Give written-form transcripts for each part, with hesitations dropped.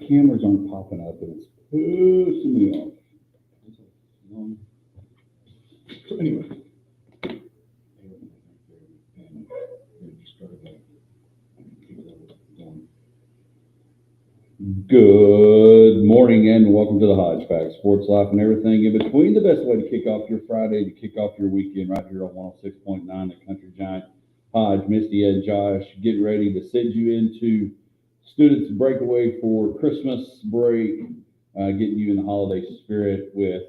cameras aren't popping up, and it's pissing me off. So anyway. Good morning and welcome to the Hodge Pack, sports, life, and everything in between. The best way to kick off your Friday, to kick off your weekend right here on 106.9, the Country Giant. Hodge, Misty, and Josh getting ready to send you into students' breakaway for Christmas break, getting you in the holiday spirit with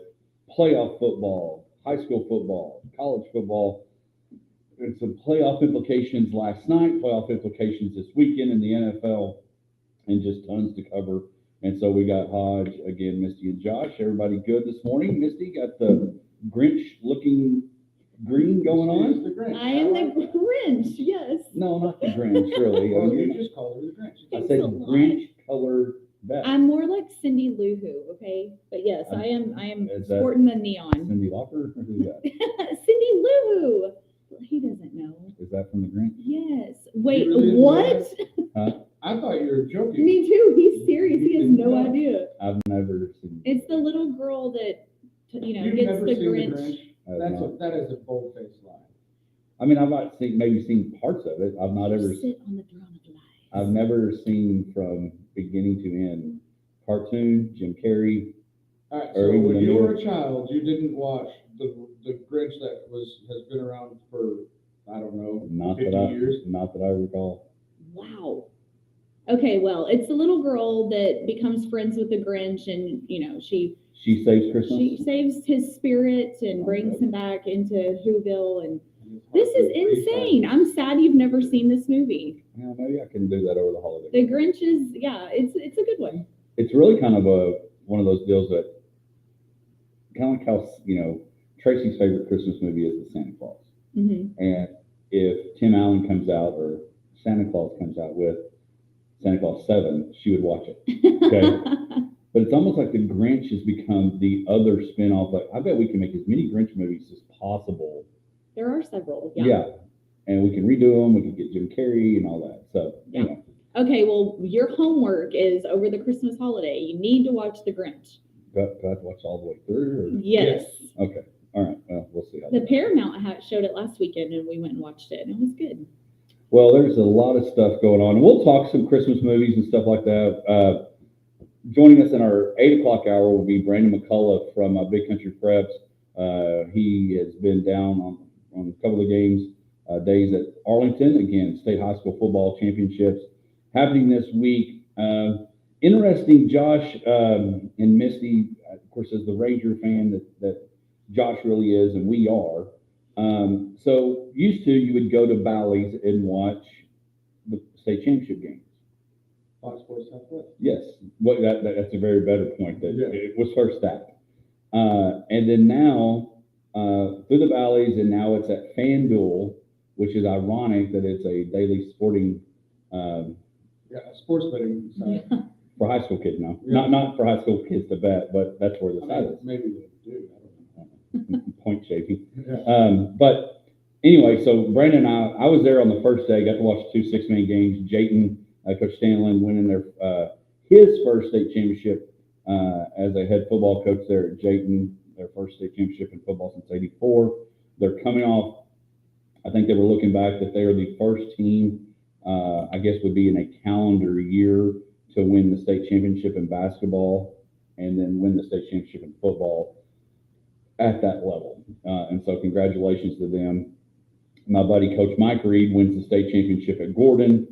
playoff football, high school football, college football, and some playoff implications last night, playoff implications this weekend in the NFL, and just tons to cover. And so we got Hodge, again, Misty, and Josh. Everybody good this morning? Misty, got the Grinch-looking green going on? I am the Grinch, yes. No, not the Grinch, really. Oh, you just called her the Grinch. I said Grinch-colored vest. I'm more like Cindy Lou Who, okay? But yes, I am sporting the neon. Cindy Lauper? Or who's that? Cindy Lou Who. He doesn't know. Is that from the Grinch? Yes. Wait, really what? Huh? I thought you were joking. Me too. He's serious. He has no idea. I've never seen It's the little girl that, You've gets never the seen Grinch. the Grinch? That is a bold-faced lie. I mean, I've not seen, maybe seen parts of it. I've not ever. Sit on the throne of life. I've never seen from beginning to end cartoon, Jim Carrey. All right, Or so even when the you new- were a child, you didn't watch the Grinch that has been around for, I don't know, Not 50 that I, years? not that I recall. Wow. Okay, well, it's the little girl that becomes friends with the Grinch, and she Saves Christmas. She saves his spirit and brings him back into Whoville, and this is insane. I'm sad you've never seen this movie. Yeah, maybe I can do that over the holiday. The Grinch is, it's a good one. It's really kind of one of those deals that kind of like how Tracy's favorite Christmas movie is the Santa Claus, and if Tim Allen comes out or Santa Claus comes out with Santa Claus 7, she would watch it. Okay. But it's almost like the Grinch has become the other spin-off. Like, I bet we can make as many Grinch movies as possible. There are several. Yeah. And we can redo them. We can get Jim Carrey and all that. So, anyway. Okay, well, your homework is over the Christmas holiday. You need to watch The Grinch. Do I have to watch all the way through? Or? Yes. Okay. All right. Well, we'll see how The Paramount showed it last weekend, and we went and watched it, and it was good. Well, there's a lot of stuff going on. We'll talk some Christmas movies and stuff like that. Joining us in our 8 o'clock hour will be Brandon McCullough from Big Country Preps. He has been down on a couple of days at Arlington. Again, State High School Football Championships happening this week. Interesting, Josh and Misty, of course, as the Ranger fan that Josh really is, and we are. So used to, you would go to Bally's and watch the state championship games. Fox Sports Southwest. Yes, that's a very better point. That Yeah. It was first that, and then now through the Bally's, and now it's at FanDuel, which is ironic that it's a daily sporting Sports betting site. for high school kids now. Yeah. Not for high school kids to bet, but that's where the site is. Maybe they do. I don't know. Point shaving. Yeah. But anyway, so Brandon and I was there on the first day, got to watch 2 6-man games. Jayton, Coach Stanlin winning his first state championship as a head football coach there at Jayton, their first state championship in football since '84. They're coming off, I think they were looking back that they are the first team, I guess would be in a calendar year, to win the state championship in basketball and then win the state championship in football at that level. And so congratulations to them. My buddy, Coach Mike Reed, wins the state championship at Gordon.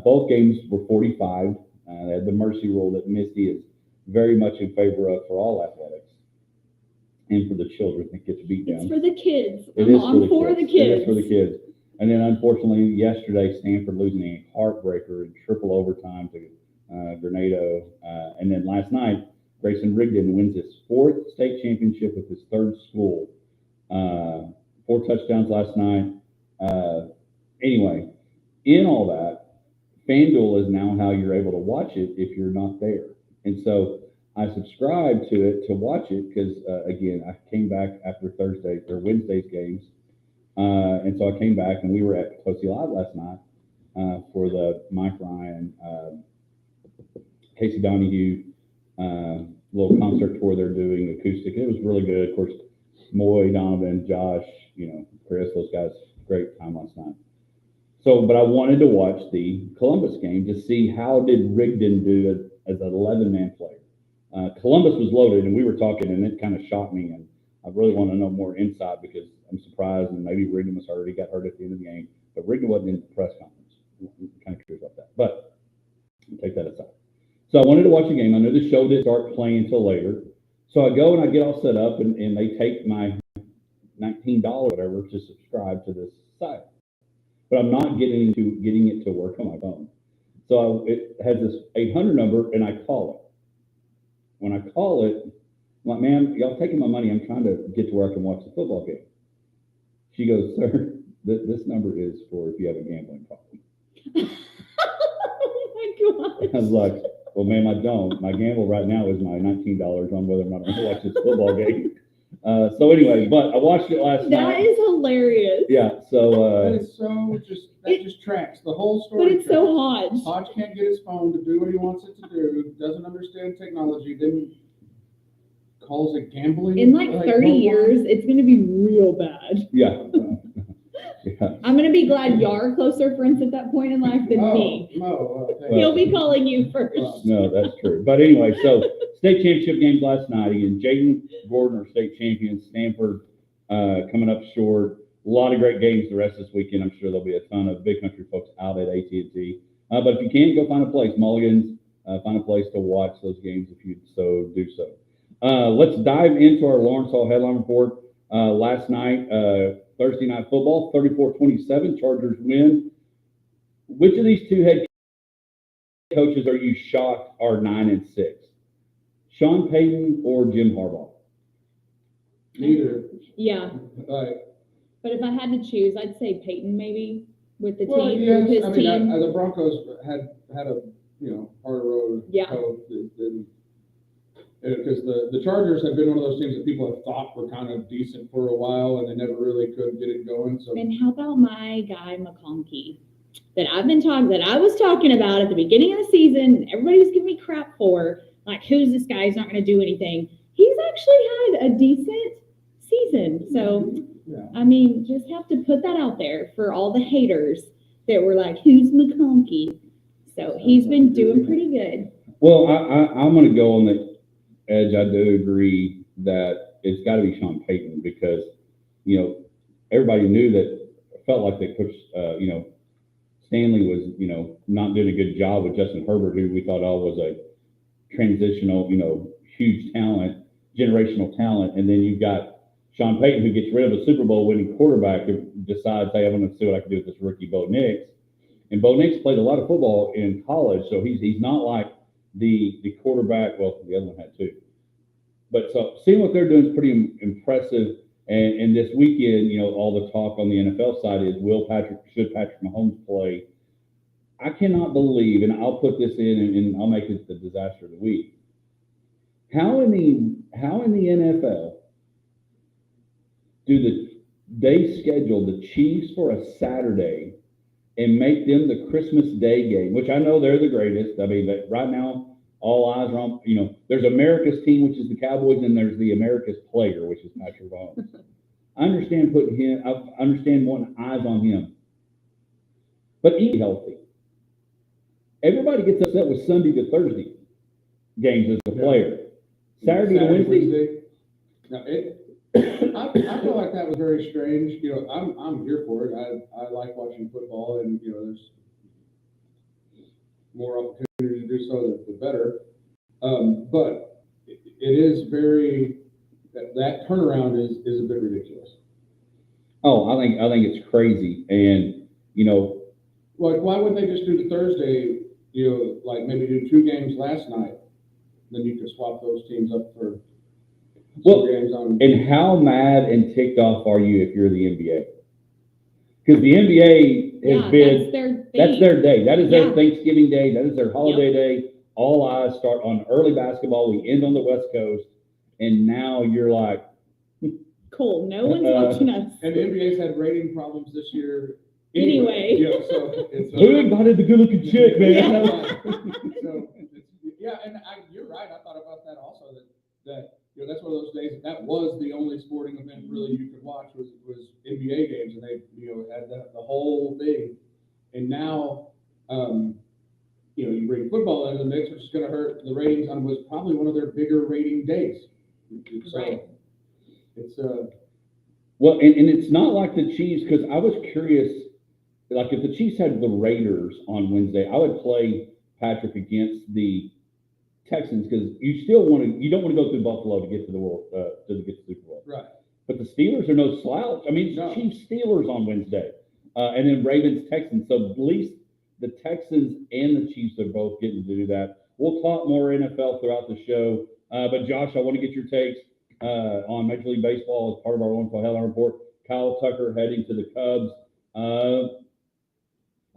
Both games were 45. They had the mercy rule that Misty is very much in favor of for all athletics and for the children that get to beat down. It's for the kids. It I'm is on for the kids. It is for the kids. And then unfortunately yesterday, Stanford losing a heartbreaker in triple overtime to Grenado. And then last night, Grayson Rigdon wins his 4th state championship with his 3rd school. 4 touchdowns last night. Anyway, in all that, FanDuel is now how you're able to watch it if you're not there. And so I subscribed to it to watch it because, again, I came back after Wednesday's games. And so I came back, and we were at Potosi Live last night for the Mike Ryan Casey Donahue little concert tour they're doing, acoustic. It was really good. Of course, Moy, Donovan, Josh, Chris, those guys, great time last night. So, but I wanted to watch the Columbus game to see how did Rigdon do as an 11-man player. Columbus was loaded, and we were talking, and it kind of shocked me, and I really want to know more insight because I'm surprised, and maybe Rigdon was hurt. He got hurt at the end of the game, but Rigdon wasn't in the press conference. I'm kind of curious about that, but I'll take that aside. So I wanted to watch the game. I knew the show didn't start playing until later. So I go and I get all set up, and they take my $19 whatever to subscribe to this site. But I'm not getting it to work on my phone. So it has this 800 number, and I call it. When I call it, I'm like, ma'am, y'all taking my money. I'm trying to get to where I can watch the football game. She goes, sir, this number is for if you have a gambling problem. Oh my God. I was like, well, ma'am, I don't. My gamble right now is my $19 on whether or not I'm going to watch this football game. So anyway, but I watched it last night. That is hilarious. Yeah, so... that is so just tracks the whole story. But it's so Hodge. Hodge can't get his phone to do what he wants it to do, doesn't understand technology, then calls it gambling. In like 30 years, it's going to be real bad. Yeah. Yeah. I'm going to be glad you're closer friends at that point in life than me. He'll be calling you first. No, that's true. But anyway, so state championship games last night. Again, Jayden Gordon are state champions. Stanford coming up short. A lot of great games the rest of this weekend. I'm sure there'll be a ton of big country folks out at AT&T. But if you can, go find a place. Mulligan's, find a place to watch those games if you so do so. Let's dive into our Lawrence Hall headline report. Last night, Thursday night football, 34-27, Chargers win. Which of these two head coaches are you shocked are 9-6? Sean Payton or Jim Harbaugh? Neither. Yeah. Right. But if I had to choose, I'd say Peyton maybe with the Well, team, yes, with his I mean, team. the Broncos had a harder road. Yeah. Because the Chargers have been one of those teams that people have thought were kind of decent for a while, and they never really could get it going. So. And how about my guy McConkey that I was talking about at the beginning of the season? Everybody was giving me crap for, like, who's this guy? He's not going to do anything. He's actually had a decent season. So, yeah. I mean, just have to put that out there for all the haters that were like, who's McConkey? So he's been doing pretty good. Well, I'm going to go on the edge. I do agree that it's got to be Sean Payton because, everybody knew that, felt like that Coach, Stanley was, not doing a good job with Justin Herbert, who we thought was a transitional, huge talent, generational talent. And then you've got Sean Payton, who gets rid of a Super Bowl winning quarterback who decides, hey, I'm going to see what I can do with this rookie Bo Nix. And Bo Nix played a lot of football in college, so he's not like the quarterback. Well, the other one had too. But so seeing what they're doing is pretty impressive. And this weekend, all the talk on the NFL side is should Patrick Mahomes play? I cannot believe, and I'll put this in and I'll make it the disaster of the week. How in the NFL do they schedule the Chiefs for a Saturday and make them the Christmas Day game, which I know they're the greatest. I mean, but right now, all eyes are on, there's America's team, which is the Cowboys, and there's the America's player, which is Patrick Mahomes. I understand wanting eyes on him. But he's healthy. Everybody gets upset with Sunday to Thursday games as a player. Saturday to Wednesday. Now, I feel like that was very strange. I'm here for it. I like watching football, and there's more opportunity to do so, the better. But it is that turnaround is a bit ridiculous. Oh, I think it's crazy, and like why wouldn't they just do the Thursday? Like maybe do 2 games last night, then you could swap those teams up for. Games on. And how mad and ticked off are you if you're the NBA? Because the NBA has been that's their day. That is their Thanksgiving day. That is their holiday day. All eyes start on early basketball. We end on the West Coast, and now you're like, cool. No one's watching us. And the NBA's had rating problems this year. Anyway. So it's who invited the good-looking chick, man? So Yeah, and you're right. I thought about that also. That that's one of those days that was the only sporting event really you could watch was NBA games, and they had the whole thing. And now, you bring football into the mix, which is going to hurt the ratings on was probably one of their bigger rating days. So Right. it's Well, and it's not like the Chiefs, because I was curious, like if the Chiefs had the Raiders on Wednesday, I would play Patrick against the Texans, because you don't want to go through Buffalo to get to the Super Bowl. right. But the Steelers are no slouch. I mean, it's No. Chiefs Steelers on Wednesday, and then Ravens Texans. So at least the Texans and the Chiefs are both getting to do that. We'll talk more NFL throughout the show. But Josh, I want to get your takes on Major League Baseball as part of our wonderful Headline Report. Kyle Tucker heading to the Cubs.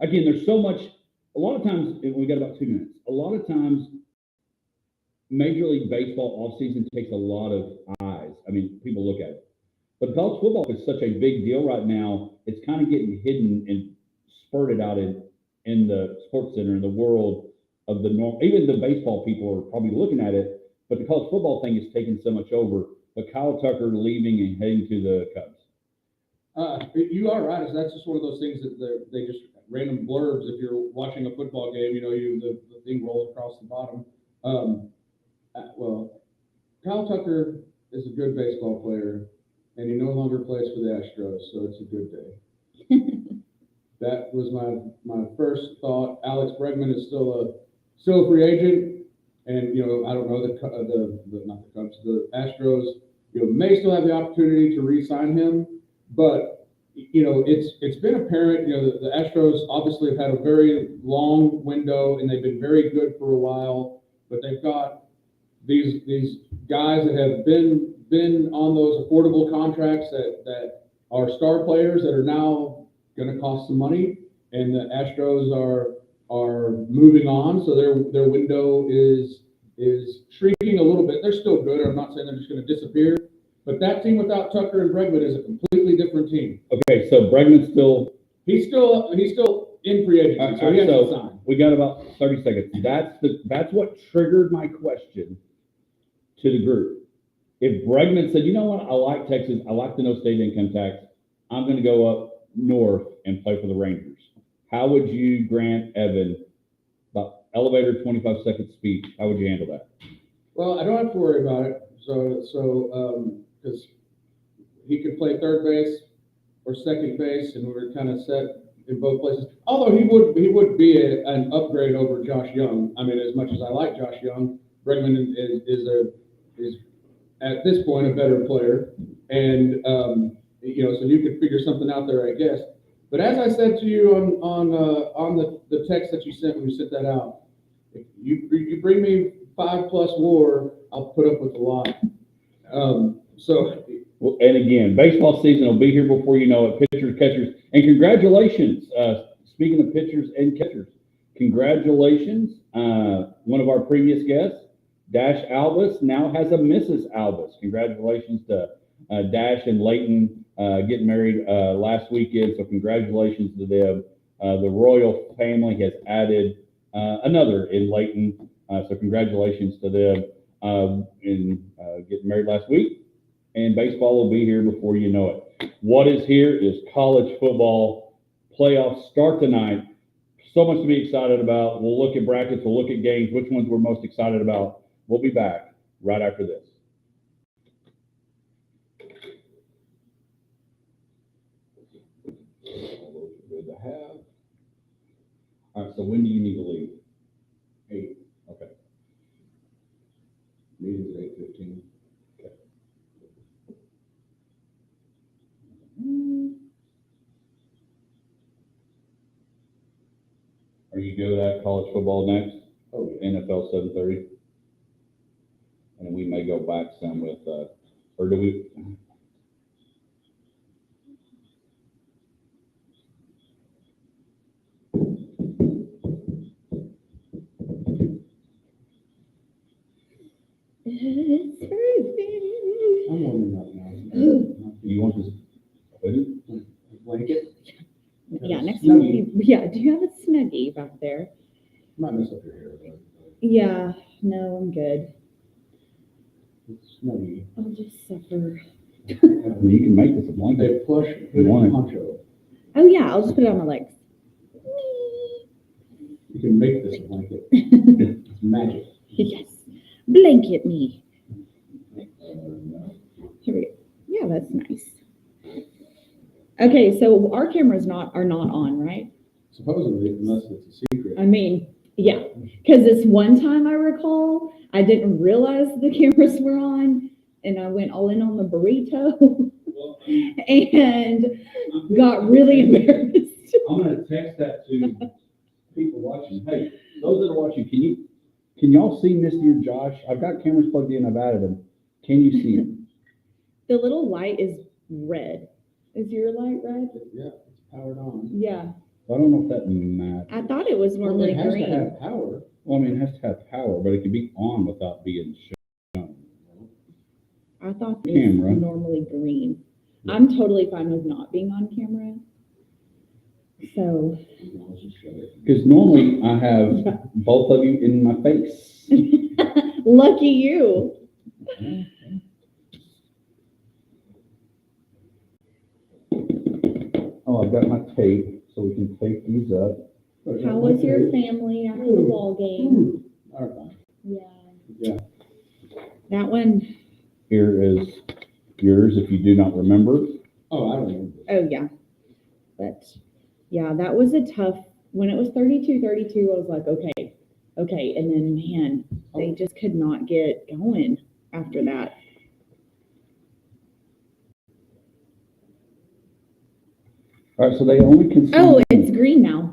Again, there's so much. A lot of times, we got about 2 minutes. A lot of times, Major League Baseball offseason takes a lot of eyes. I mean, people look at it. But college football is such a big deal right now. It's kind of getting hidden and spurted out in the sports center, in the world of the norm. Even the baseball people are probably looking at it, but the college football thing is taking so much over. But Kyle Tucker leaving and heading to the Cubs. You are right. That's just one of those things that they just random blurbs. If you're watching a football game, the thing rolls across the bottom. Well, Kyle Tucker is a good baseball player, and he no longer plays for the Astros, so it's a good day. That was my first thought. Alex Bregman is still a free agent, and I don't know not the Cubs, the Astros, may still have the opportunity to re-sign him, but it's been apparent. The Astros obviously have had a very long window, and they've been very good for a while, but they've got these guys that have been on those affordable contracts that are star players that are now going to cost some money, and the Astros are moving on, so their window is shrinking a little bit. They're still good. I'm not saying they're just going to disappear, but that team without Tucker and Bregman is a completely different team. Okay, so Bregman's still. He's still in free agency, so he has to sign. We got about 30 seconds. That's what triggered my question to the group. If Bregman said, you know what, I like Texas, I like the no state income tax, I'm going to go up north and play for the Rangers, how would you grant Evan about elevator 25-second speech? How would you handle that? Well, I don't have to worry about it. So because he could play third base or second base, and we're kind of set in both places. Although he would be an upgrade over Josh Young. I mean, as much as I like Josh Young, Bregman is at this point a better player, and so you could figure something out there, I guess. But as I said to you on the text that you sent when you sent that out, if you bring me 5+ WAR, I'll put up with a lot. Well, and again, baseball season will be here before you know it. Pitchers, catchers, and congratulations. Speaking of pitchers and catchers, congratulations. One of our previous guests, Dash Albus, now has a Mrs. Albus. Congratulations to Dash and Leighton getting married last weekend. So congratulations to them. The royal family has added another in Leighton. So congratulations to them in getting married last week. And baseball will be here before you know it. What is here is college football. Playoffs start tonight. So much to be excited about. We'll look at brackets. We'll look at games, which ones we're most excited about. We'll be back right after this. All those are good to have. All right, so when do you need to leave? 8. Okay. Meeting's 8:15. Okay. Are you good at college football next? Oh, yeah. NFL 7:30. And we may go back some with, or do we? I'm warming up now. You want this hoodie? Blanket? Yeah, next time. Yeah, do you have a Snuggie back there? Might mess up your hair, though. Yeah. No, I'm good. It's snuggy. I'll just suffer. I mean, you can make this a blanket. A plush You want it. poncho. Oh yeah, I'll just put it on my legs. You can make this a blanket. It's magic. Yes. Blanket me. Here we go. Yeah, that's nice. Okay, so our cameras are not on, right? Supposedly, unless it's a secret. I mean, yeah, because this one time I recall, I didn't realize the cameras were on, and I went all in on the burrito and got really embarrassed. I'm gonna text that to people watching. Hey, those that are watching, can y'all see Misty or Josh? I've got cameras plugged in, I've added them. Can you see them? The little light is red. Is your light red? Yeah, it's powered on. Yeah. I don't know if that matters. I thought it was normally It has green. to have power. Well, I mean, it has to have power, but it can be on without being shown. I thought it Camera. was normally green. I'm totally fine with not being on camera. So. Because normally I have both of you in my face. Lucky you. Oh, I've got my tape, so we can tape these up. How was your family after the ball game? All right. Yeah. Yeah. That one. Here is yours if you do not remember. Oh, I remember. Oh, yeah. But, yeah, that was a tough, when it was 32-32, I was like, okay. And then, man, they just could not get going after that. All right, so they only can see. Oh, it's green now.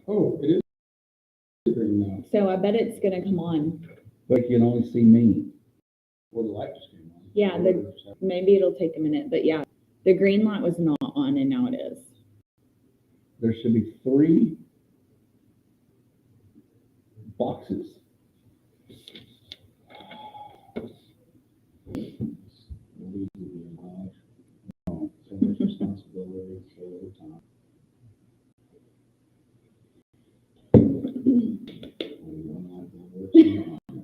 Oh, it is green now. So I bet it's going to come on. But you can only see me. Well, the light just came on. Yeah, maybe it'll take a minute. But, yeah, the green light was not on, and now it is. There should be 3 boxes. Oh, so much responsibility, so little time.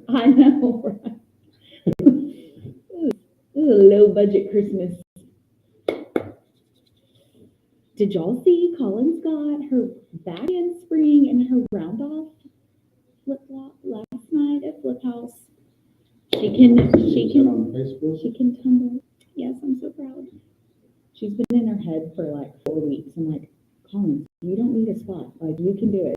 I know, right? This is a low budget Christmas. Did y'all see Colin's got her back handspring and her round off flip flop last night at Flip House? She can on Facebook? she can tumble. Yes, I'm so proud. She's been in her head for like 4 weeks. I'm like, Colin, you don't need a spot. Like, you can do it.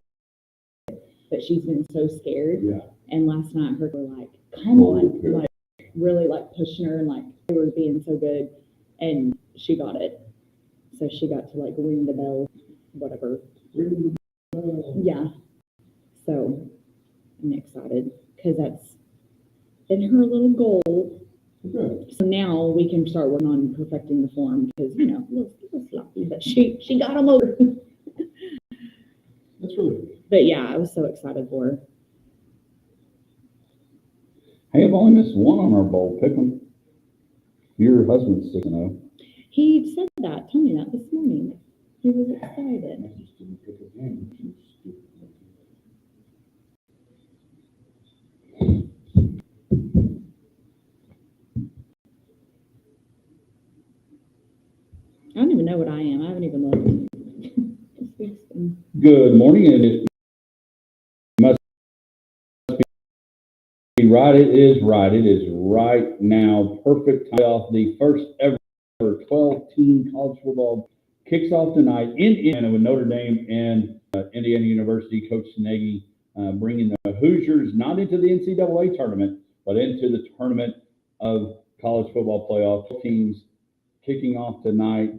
But she's been so scared. Yeah. And last night, her were like, come on, like really like pushing her and like they were being so good. And she got it. So she got to like ring the bell, whatever. Yeah. So I'm excited because that's been her little goal. Good. So now we can start working on perfecting the form because, you know, a little sloppy, but she got them over. That's really good. But yeah, I was so excited for her. Hey, I've only missed one on our bowl. Pick them. Your husband's 6-0. He said that, told me that this morning. He was excited. I just didn't pick a game. I don't even know what I am. I haven't even looked. Good morning, and it must be right. It is right. It is right now. Perfect tie off the first ever 12-team college football kicks off tonight in Indiana with Notre Dame and Indiana University. Coach Nagy bringing the Hoosiers not into the NCAA tournament, but into the tournament of college football playoff. Teams kicking off tonight.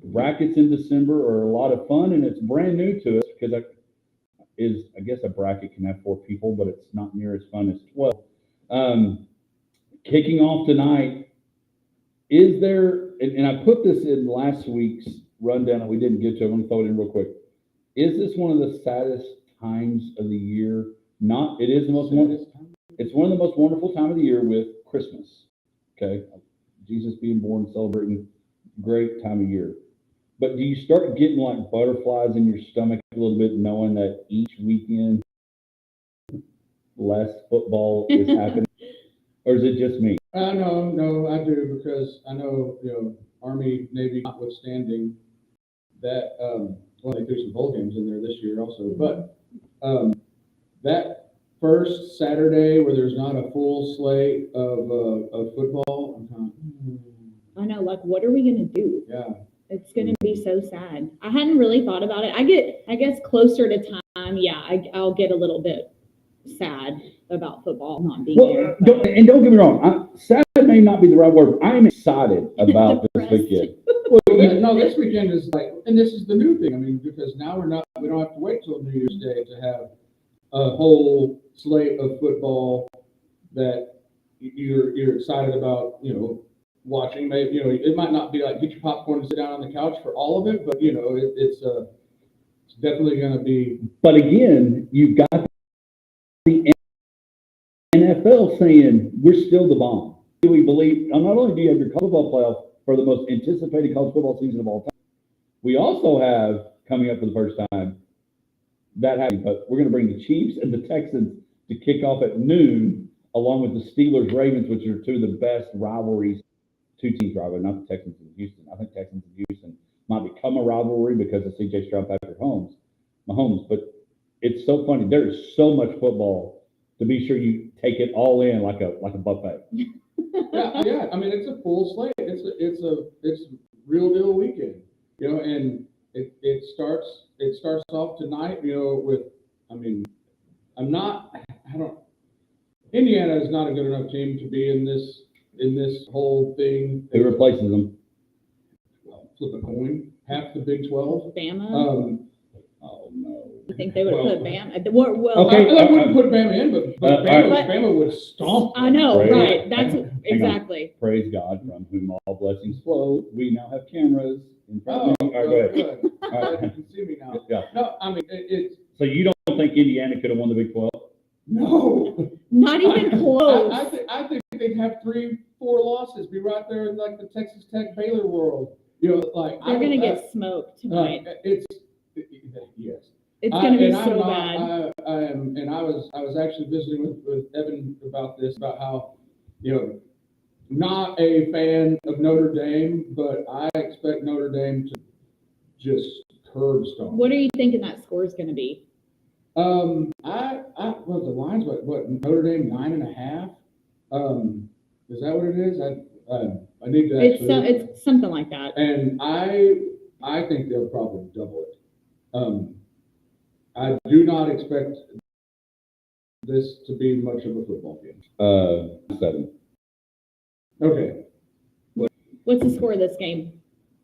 Brackets in December are a lot of fun, and it's brand new to us because I guess a bracket can have 4 people, but it's not near as fun as 12. Kicking off tonight, is there, and I put this in last week's rundown that we didn't get to, I'm going to throw it in real quick. Is this one of the saddest times of the year? Not, it is the most wonderful. It's one of the most wonderful time of the year with Christmas. Okay, Jesus being born, celebrating, great time of year. But do you start getting like butterflies in your stomach a little bit, knowing that each weekend less football is happening? Or is it just me? No, I do, because I know, Army, Navy notwithstanding, that, well, they threw some bowl games in there this year also, but, that first Saturday where there's not a full slate of football, I'm kind of, I know, like, what are we gonna do? yeah. It's gonna be so sad. I hadn't really thought about it. I guess closer to time, yeah, I'll get a little bit sad about football not being there. Don't get me wrong. Sad may not be the right word. I am excited about this weekend. No, this weekend is like, and this is the new thing. I mean, because now we don't have to wait till New Year's Day to have a whole slate of football that you're excited about, watching. Maybe, it might not be like get your popcorn and sit down on the couch for all of it, but it's definitely going to be. But again, you've got the NFL saying we're still the bomb. Do we believe? Not only do you have your college football playoff for the most anticipated college football season of all time, we also have coming up for the first time that happening. But we're going to bring the Chiefs and the Texans to kick off at noon, along with the Steelers Ravens, which are two of the best rivalries. Two teams rivalry, not the Texans and Houston. I think Texans and Houston might become a rivalry because of C.J. Stroud, Patrick Mahomes. But it's so funny. There is so much football to be sure you take it all in like a buffet. Yeah. I mean, it's a full slate. It's a real deal weekend. And it starts off tonight. With, I mean, Indiana is not a good enough team to be in this whole thing. Who replaces them? Flip a coin. Half the Big 12. Bama. Oh no. You think they would have put Bama? Well, Okay. I wouldn't put Bama in, but Bama would stomp. I know, Praise, right? That's exactly. Praise God, from whom all blessings flow. We now have cameras in front of me. All right, go ahead. Good. All right. You can see me now. Yeah. No, I mean it's. So you don't think Indiana could have won the Big 12? No. Not even close. I think they'd have 3-4 losses, be right there in like the Texas Tech Baylor world. Like They're gonna get smoked tonight. Yes. It's gonna be so bad. I was actually visiting with Evan about this, about how, not a fan of Notre Dame, but I expect Notre Dame to just curb stomp. What are you thinking that score is gonna be? Well, the line's what Notre Dame 9.5. Is that what it is? I need to. It's something like that. And I think they'll probably double it. I do not expect this to be much of a football game. 7. Okay. What's the score of this game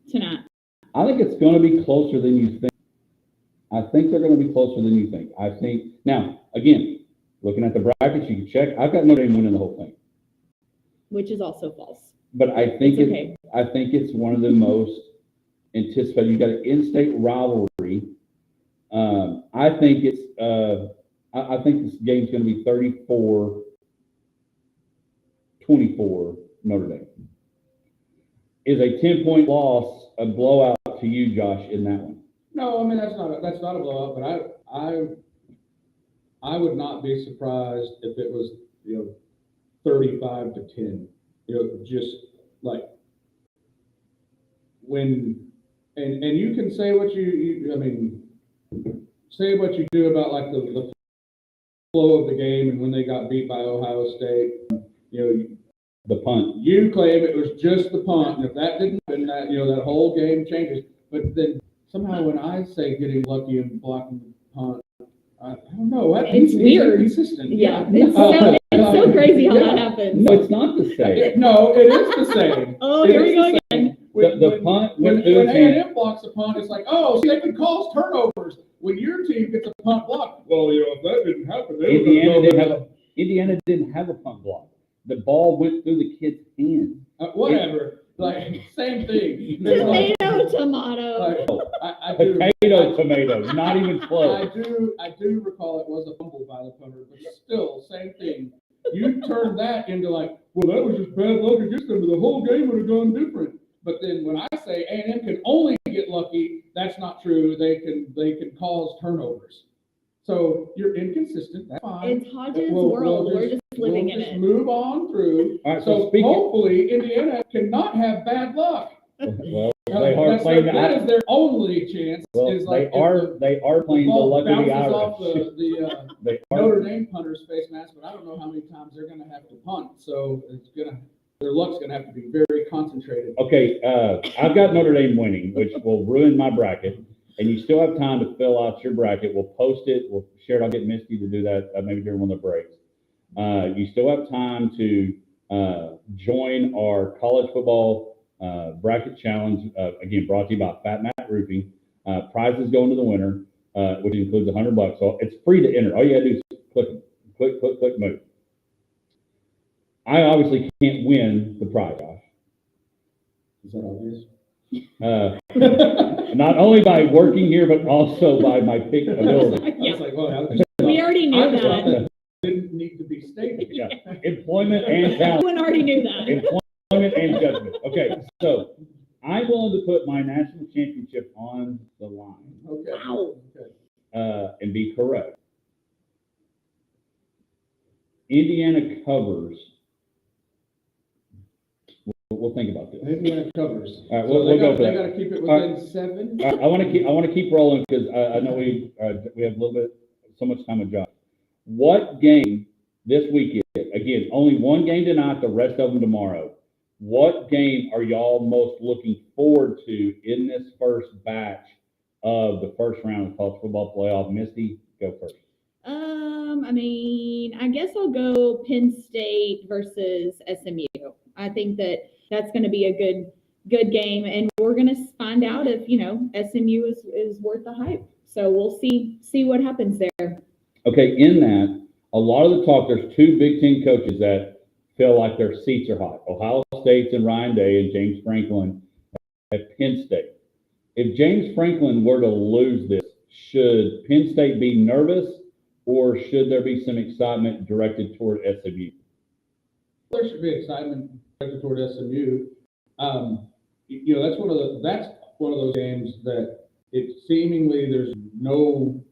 tonight? I think it's going to be closer than you think. I think they're going to be closer than you think. I think now, again, looking at the brackets, you can check. I've got Notre Dame winning the whole thing, Which is also false. but I think It's okay. I think it's one of the most anticipated. You got an in-state rivalry. I think it's. I think this game's going to be 34-24 Notre Dame. Is a 10-point loss a blowout to you, Josh, in that one? No, I mean that's not a blowout, but I would not be surprised if it was 35-10. Just like when and you can say what say what you do about like the flow of the game and when they got beat by Ohio State. The punt. You claim it was just the punt, and if that didn't happen, that whole game changes. But then somehow when I say getting lucky and blocking the punt, I don't know. It's weird. Consistent. Yeah, it's so crazy how that happens. No, it's not the same. No, it is the same. Oh, here we go again. The punt when went through his hand. A&M blocks a punt, it's like, oh, see, they can cause turnovers. When your team gets a punt block, well, if that didn't happen, Indiana didn't have a punt block. The ball went through the kid's hand. Whatever. Like, same thing. Tomato. Tomato. Not even close. I do recall it was a fumble by the punter, but still, same thing. You turn that into like, well, that was just bad luck against them, but the whole game would have gone different. But then when I say A&M can only get lucky, that's not true. They can cause turnovers. So you're inconsistent. That's fine. It's Hodge's world. We're just living in it. Move on through. All right, So speaking. hopefully Indiana cannot have bad luck. Well, they are playing that is their only chance. Well, is like they are playing the ball luck of the bounces Irish. off the They are. Notre Dame punter's face mask, but I don't know how many times they're going to have to punt. So their luck's going to have to be very concentrated. Okay, I've got Notre Dame winning, which will ruin my bracket. And you still have time to fill out your bracket. We'll post it. We'll share it. I'll get Misty to do that maybe during one of the breaks. You still have time to join our college football bracket challenge. Again, brought to you by Fat Matt Roofing. Prizes going to the winner, which includes $100. So it's free to enter. All you got to do is click, move. I obviously can't win the prize, Josh. Is that obvious? Not only by working here, but also by my pick ability. Yeah. I was like, well, We already knew I thought that. didn't need to be stated. Yeah. Employment and talent. Everyone already knew that. Employment and judgment. Okay, so I'm willing to put my national championship on the line Okay. Wow. Okay. and be correct. Indiana covers. We'll think about this. Indiana covers. All right, So we'll go for they that. got to keep it All within 7. I want to keep rolling because I know we have a little bit so much time with Josh. What game this weekend? Again, only one game tonight. The rest of them tomorrow. What game are y'all most looking forward to in this first batch of the first round of college football playoff? Misty, go first. I mean, I guess I'll go Penn State versus SMU. I think that's going to be a good game, and we're going to find out if SMU is worth the hype. So we'll see what happens there. Okay, in that, a lot of the talk. There's two Big Ten coaches that feel like their seats are hot. Ohio State's and Ryan Day and James Franklin at Penn State. If James Franklin were to lose this, should Penn State be nervous, or should there be some excitement directed toward SMU? There should be excitement directed toward SMU. That's one of those games that it seemingly there's no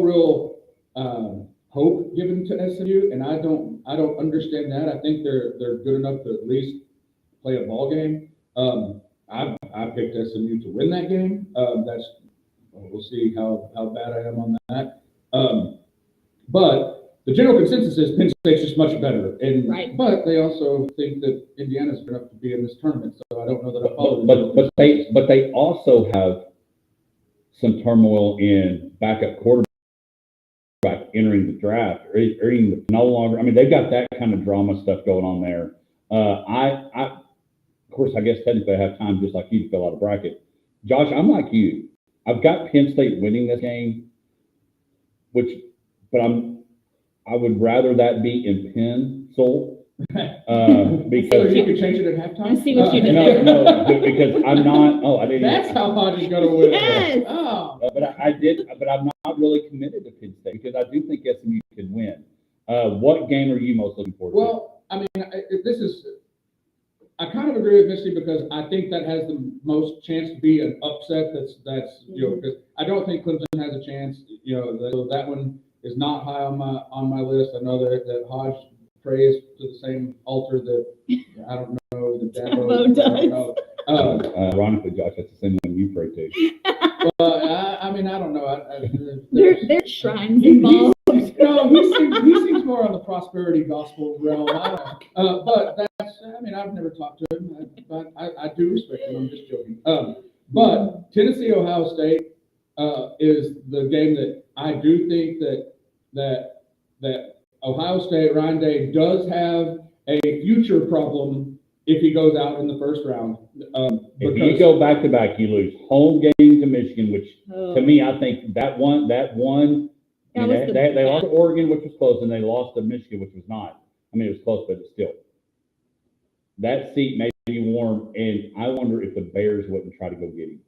real hope given to SMU, and I don't understand that. I think they're good enough to at least play a ball game. I picked SMU to win that game. We'll see how bad I am on that. But the general consensus is Penn State's just much better, and Right. But they also think that Indiana's good enough to be in this tournament. So I don't know that I follow. But they also have some turmoil in backup quarterback entering the draft or even no longer. I mean, they've got that kind of drama stuff going on there. Of course, I guess technically I have time just like you to fill out a bracket. Josh, I'm like you. I've got Penn State winning this game, but I would rather that be in pencil because So you could change it at halftime. I see what you did no, because I'm not. Oh, I didn't. That's how Hodge's going to win. Yes. Oh. But I'm not really committed to Penn State because I do think SMU can win. What game are you most looking forward to? Well, I mean, I kind of agree with Misty because I think that has the most chance to be an upset. That's because I don't think Clemson has a chance. So that one is not high on my list. I know that Hodge prays to the same altar that I don't know the Dabo does. I don't know. Ironically, Josh, that's the same one you pray to. Well, I mean, I don't know. There's shrines involved. He seems more on the prosperity gospel realm. But I've never talked to him, but I do respect him. I'm just joking. But Tennessee, Ohio State is the game that I do think that Ohio State, Ryan Day does have a future problem if he goes out in the first round. If you go back to back, you lose home game to Michigan, which to me, I think that one. They lost to Oregon, which was close, and they lost to Michigan, which was not. I mean, it was close, but still. That seat may be warm, and I wonder if the Bears wouldn't try to go get him.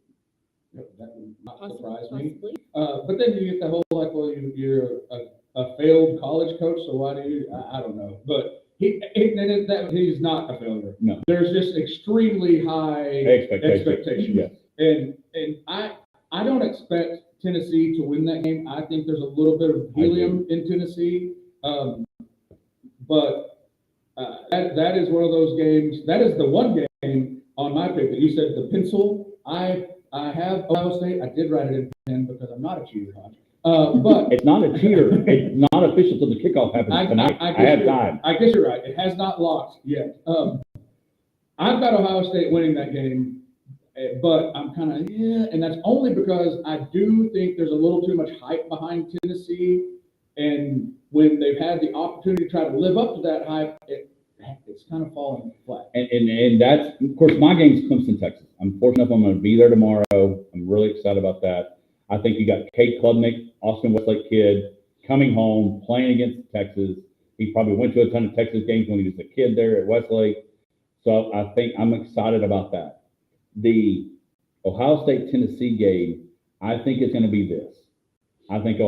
That would not surprise me. Possibly. But then you get the whole you're a failed college coach, so why do you? I don't know, but he's not a failure. No, there's just extremely high expectations. expectations. Yes. And I don't expect Tennessee to win that game. I think there's a little bit of helium in Tennessee. But that is one of those games. That is the one game on my pick that you said the pencil. I have Ohio State. I did write it in pen because I'm not a cheater, Hodge. But it's not a cheater. It's not official till the kickoff happens tonight. I have time. I guess you're right. It has not locked yet. I've got Ohio State winning that game, but I'm kind of and that's only because I do think there's a little too much hype behind Tennessee, and when they've had the opportunity to try to live up to that hype, it's kind of falling flat. And that's, of course, my game's Clemson, Texas. I'm fortunate enough I'm going to be there tomorrow. I'm really excited about that. I think you got Kate Klubnik, Austin Westlake kid, coming home, playing against Texas. He probably went to a ton of Texas games when he was a kid there at Westlake. So I think I'm excited about that. The Ohio State-Tennessee game, I think it's going to be this. I think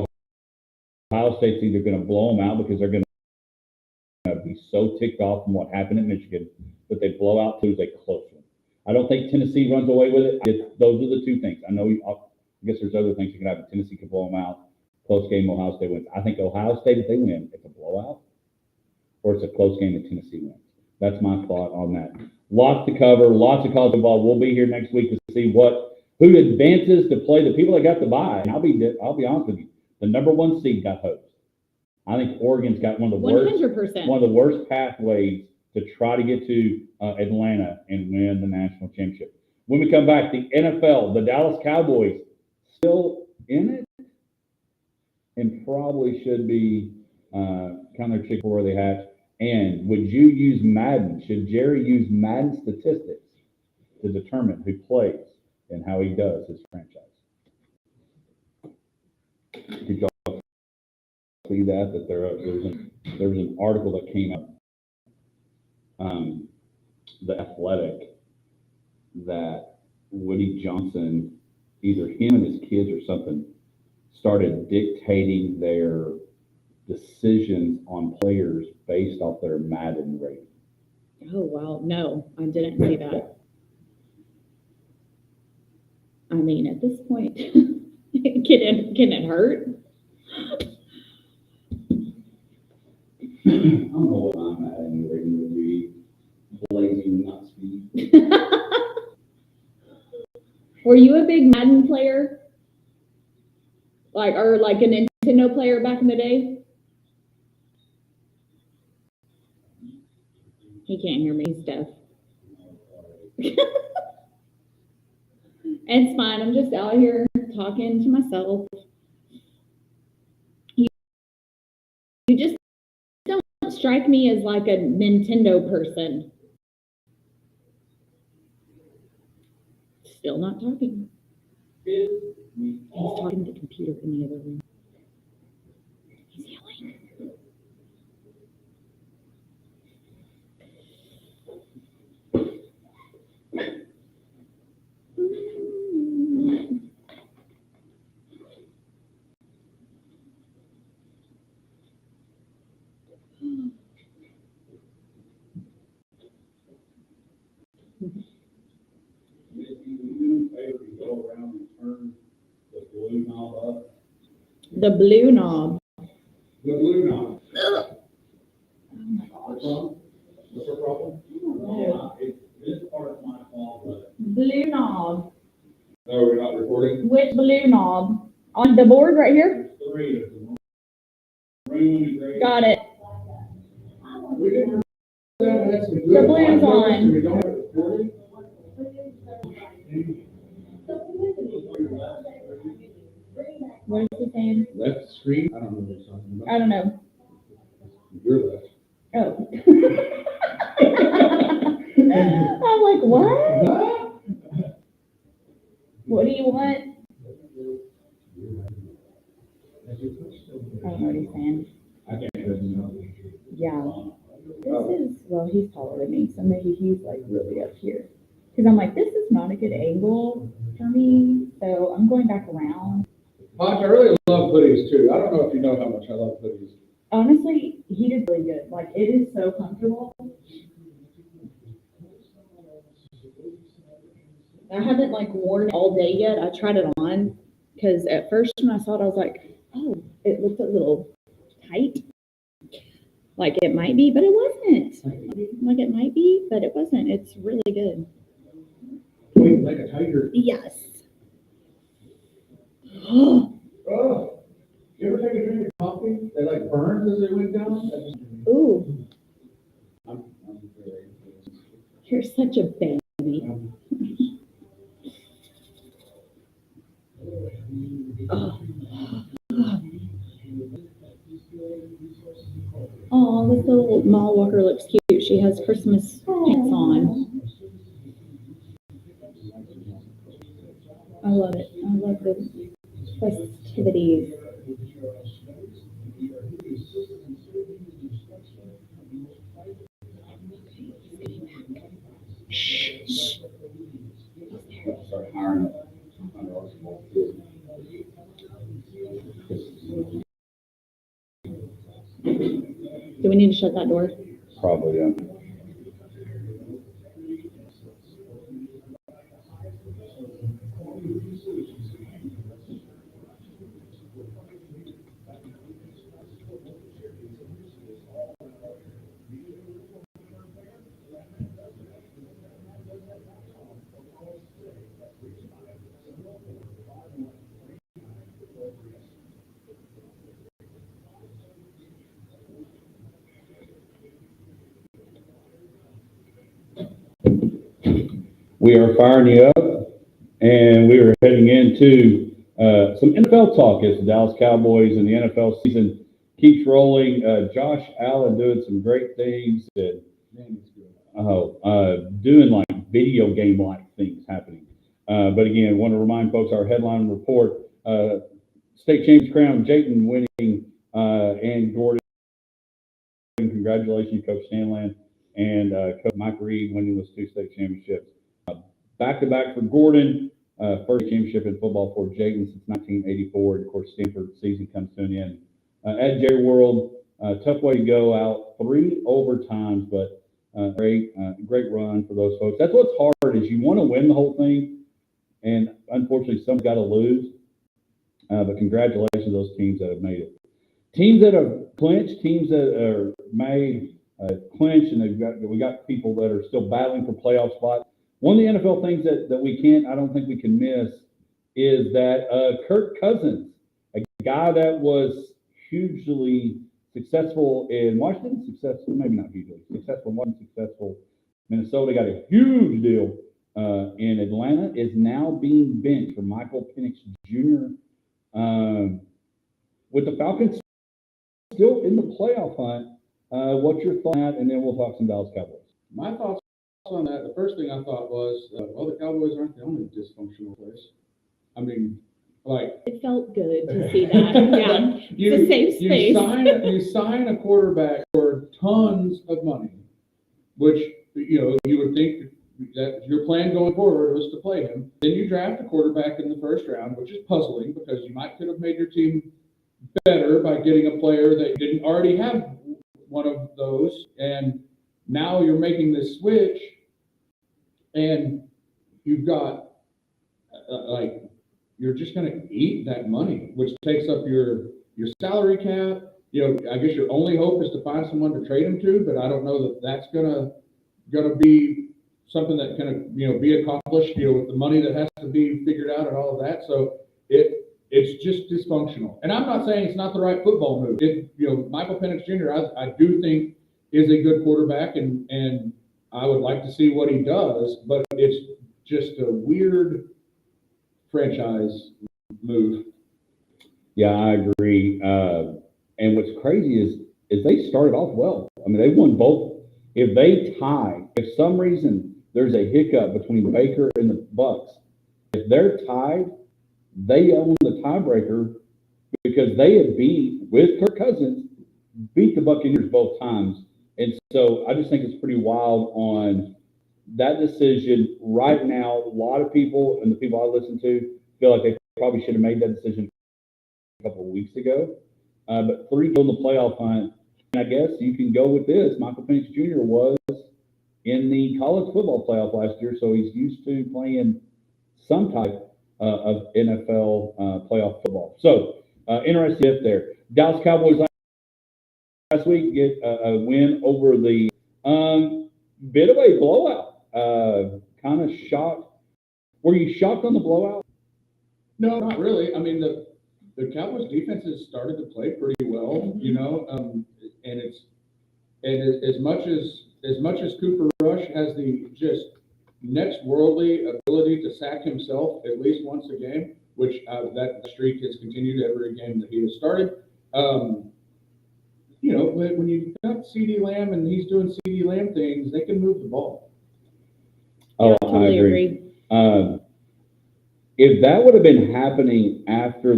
Ohio State's either going to blow them out because they're going to be so ticked off from what happened in Michigan that they blow out to a close one. I don't think Tennessee runs away with it. Those are the two things. I know. I guess there's other things that can happen. Tennessee could blow them out. Close game, Ohio State wins. I think Ohio State, if they win, it's a blowout, or it's a close game and Tennessee wins. That's my thought on that. Lots to cover. Lots of college football. We'll be here next week to see who advances to play the people that got the bye. And I'll be honest with you. The number one seed got hosed. I think Oregon's got one of the 100%. worst pathways to try to get to Atlanta and win the national championship. When we come back, the NFL, the Dallas Cowboys, still in it, and probably should be kind of chick where they hatch. And would you use Madden? Should Jerry use Madden statistics to determine who plays and how he does his franchise? Did y'all see that there was an article that came out, The Athletic, that Woody Johnson, either him and his kids or something, started dictating their decisions on players based off their Madden rating. Oh, wow. No, I didn't see that. I mean, at this point, can it hurt? I don't know what my Madden rating would be. Blazing, not speed. Were you a big Madden player? Or like a Nintendo player back in the day? He can't hear me. He's deaf. It's fine. I'm just out here talking to myself. You just don't strike me as like a Nintendo person. Still not talking. He's talking to the computer in the other room. He's yelling. The blue knob. The blue knob. Ugh. Oh my gosh. What's the problem? This part's my fault. Blue knob. No, we're not recording. Which blue knob? On the board right here? Three of them. Green. Got it. We didn't. The blue's on. We don't have it recording. What is he saying? Left screen? I don't know what he's talking about. I don't know. You're left. Oh. I'm like, what? What do you want? I don't know what he's saying. I can't hear you. Yeah. This is, well, he's taller than me, so maybe he's like really up here. Because I'm like, this is not a good angle for me, so I'm going back around. Hodge, I really love hoodies too. I don't know if you know how much I love hoodies. Honestly, he did really good. Like, it is so comfortable. I haven't like worn it all day yet. I tried it on because at first when I saw it, I was like, oh, it looked a little tight. Like it might be, but it wasn't. Like it might be, but it wasn't. It's really good. Wait, like a tiger. Yes. Oh, you ever take a drink of coffee that like burns as it went down? Ooh, I'm very. you're such a baby. Oh. Oh, this little Mall Walker looks cute. She has Christmas pants on. I love it. I love the festivities. Shh. Start hiring. Do we need to shut that door? Probably, yeah. We are firing you up, and we are heading into some NFL talk as the Dallas Cowboys and the NFL season keeps rolling. Josh Allen doing some great things and doing like video game like things happening. But again, want to remind folks our headline report: state champions crown, Jayton winning, and Gordon. Congratulations, Coach Stanland and Coach Mike Reed winning those two state championships. Back-to-back for Gordon, first championship in football for Jayton since 1984. And of course, Stanford season comes to an end. At Jerry World, tough way to go out, 3 overtimes, but great run for those folks. That's what's hard is you want to win the whole thing, and unfortunately, someone's got to lose. But congratulations to those teams that have made it. Teams that have clinched, teams that are made clinch, and we got people that are still battling for playoff spots. One of the NFL things that I don't think we can miss is that Kirk Cousins, a guy that was hugely successful in Washington, maybe not hugely successful, wasn't successful. Minnesota got a huge deal in Atlanta, is now being benched for Michael Penix Jr. With the Falcons still in the playoff hunt. What's your thought on that? And then we'll talk some Dallas Cowboys. My thoughts on that, the first thing I thought was, well, the Cowboys aren't the only dysfunctional place. I mean, like it felt good to see that. Yeah, it's a safe space. You sign a quarterback for tons of money, which you would think that your plan going forward was to play him. Then you draft a quarterback in the first round, which is puzzling because you could have made your team better by getting a player that you didn't already have one of those, and now you're making this switch, and you've got you're just going to eat that money, which takes up your salary cap. I guess your only hope is to find someone to trade him to, but I don't know that that's gonna be something that can be accomplished. With the money that has to be figured out and all of that. So it's just dysfunctional. And I'm not saying it's not the right football move. Michael Penix Jr. I do think is a good quarterback, and I would like to see what he does, but it's just a weird franchise move. Yeah, I agree. And what's crazy is they started off well. I mean, they won both. If they tie, if some reason there's a hiccup between Baker and the Bucks, if they're tied, they own the tiebreaker because they had with Kirk Cousins, beat the Buccaneers both times. And so I just think it's pretty wild on that decision right now. A lot of people, and the people I listen to, feel like they probably should have made that decision a couple of weeks ago. But 3 in the playoff hunt, and I guess you can go with this. Michael Penix Jr. was in the college football playoff last year, so he's used to playing some type of NFL playoff football. So interesting there. Dallas Cowboys last week get a win over the bit of a blowout. Kind of shocked. Were you shocked on the blowout? No, not really. I mean, the Cowboys defense has started to play pretty well, you know, and as much as Cooper Rush has the just next worldly ability to sack himself at least once a game, which that streak has continued every game that he has started. You know, when you've got CeeDee Lamb and he's doing CeeDee Lamb things, they can move the ball. Yeah, I totally agree. If that would have been happening after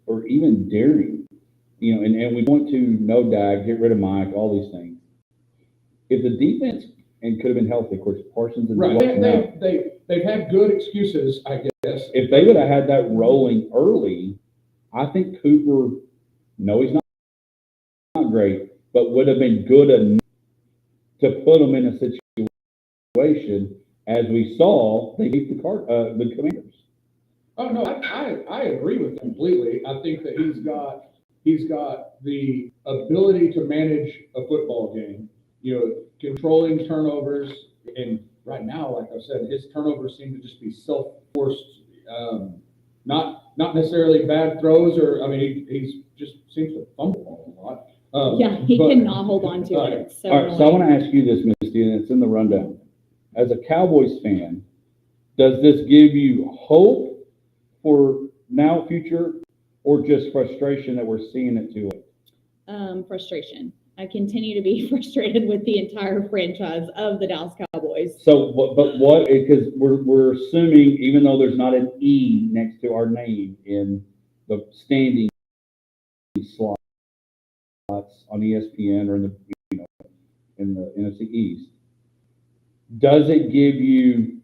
or even during, you know, and we want to no Dak, get rid of Mike, all these things. If the defense could have been healthy, of course, Parsons and right, they've had good excuses, I guess. If they would have had that rolling early, I think Cooper, no, he's not great, but would have been good enough to put them in a situation. As we saw, they beat the Commanders. Oh no, I agree with him completely. I think that he's got the ability to manage a football game. You know, controlling turnovers, and right now, like I said, his turnovers seem to just be self-forced. Not necessarily bad throws, or I mean, he just seems to fumble a lot. He cannot hold on to it. It's so all right, so I want to ask you this, Misty, and it's in the rundown. As a Cowboys fan, does this give you hope for now, future, or just frustration that we're seeing it too late? Frustration. I continue to be frustrated with the entire franchise of the Dallas Cowboys. So, but what? Because we're assuming, even though there's not an E next to our name in the standing slots on ESPN or in the NFC East. Does it give you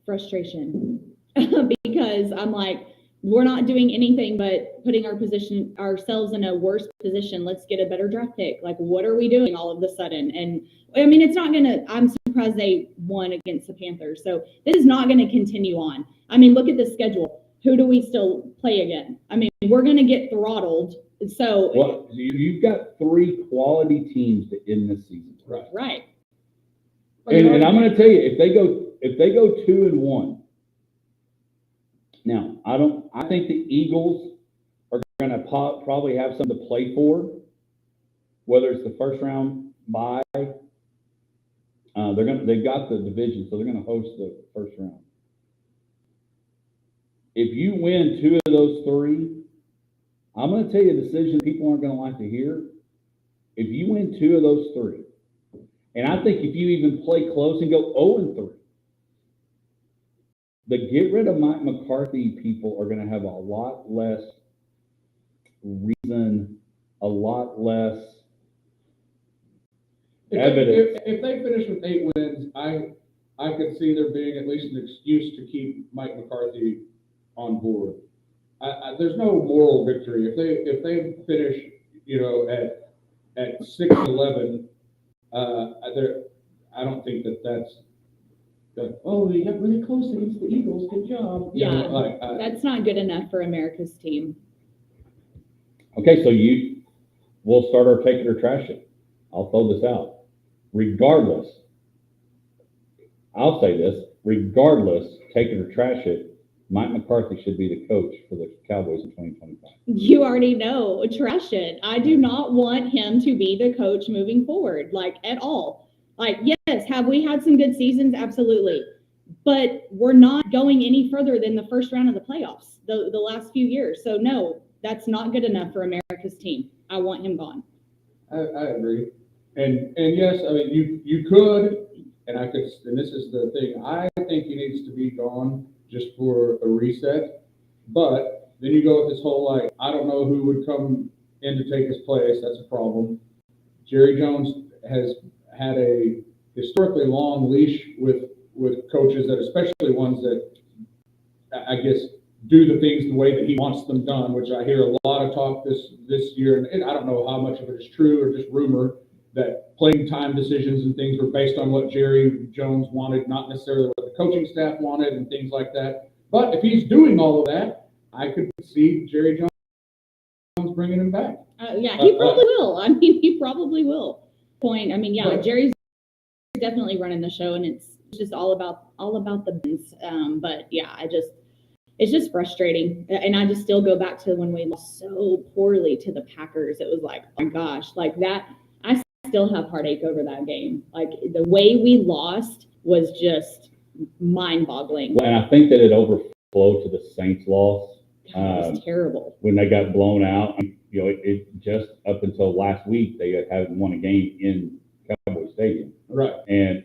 frustration? Because I'm like, we're not doing anything but putting ourselves in a worse position. Let's get a better draft pick. Like, what are we doing all of a sudden? And I mean, it's not I'm surprised they won against the Panthers. So this is not going to continue on. I mean, look at the schedule. Who do we still play again? I mean, we're going to get throttled. So well, you've got 3 quality teams to end this season. Right. And I'm going to tell you, if they go 2-1, now I think the Eagles are going to probably have something to play for, whether it's the first round bye. They've got the division, so they're going to host the first round. If you win 2 of those 3, I'm going to tell you a decision people aren't going to like to hear. If you win 2 of those 3. And I think if you even play close and go 0-3, the get rid of Mike McCarthy people are going to have a lot less reason, a lot less evidence. If they finish with 8 wins, I could see there being at least an excuse to keep Mike McCarthy on board. There's no moral victory if they finish, you know, at 6-11. I don't think that's you got really close against the Eagles. Good job. Yeah, that's not good enough for America's team. Okay, so we'll start our take it or trash it. I'll throw this out. Regardless, I'll say this, take it or trash it, Mike McCarthy should be the coach for the Cowboys in 2025. You already know, trash it. I do not want him to be the coach moving forward, like at all. Like, yes, have we had some good seasons? Absolutely. But we're not going any further than the first round of the playoffs the last few years. So no, that's not good enough for America's team. I want him gone. I agree. And yes, I mean, you could, and this is the thing, I think he needs to be gone just for a reset. But then you go with this whole, like, I don't know who would come in to take his place. That's a problem. Jerry Jones has had a historically long leash with coaches, that especially ones that I guess do the things the way that he wants them done, which I hear a lot of talk this year, and I don't know how much of it is true or just rumor, that playing time decisions and things were based on what Jerry Jones wanted, not necessarily what the coaching staff wanted and things like that. But if he's doing all of that, I could see Jerry Jones bringing him back. Yeah, he probably will. I mean, he probably will. I mean, yeah, But- Jerry's definitely running the show, and it's just all about the business. But yeah, it's just frustrating, and I just still go back to when we lost so poorly to the Packers. It was like, oh my gosh, like that. I still have heartache over that game. Like the way we lost was just mind-boggling. And I think that it overflowed to the Saints loss. God, it was terrible. When they got blown out. You know, it just up until last week they hadn't won a game in Cowboy Stadium, Right.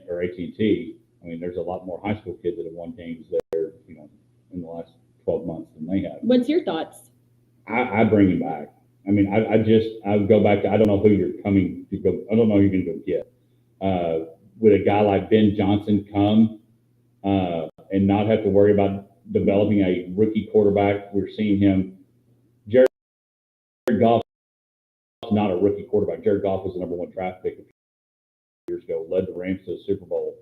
or AT&T. I mean, there's a lot more high school kids that have won games there, you know, in the last 12 months than they have. What's your thoughts? I bring him back. I mean, I would go back to, I don't know who you're coming to go. I don't know who you're going to go get. Would a guy like Ben Johnson come and not have to worry about developing a rookie quarterback? We're seeing him. Jared Goff is not a rookie quarterback. Jared Goff was the #1 draft pick a few years ago, led the Rams to the Super Bowl.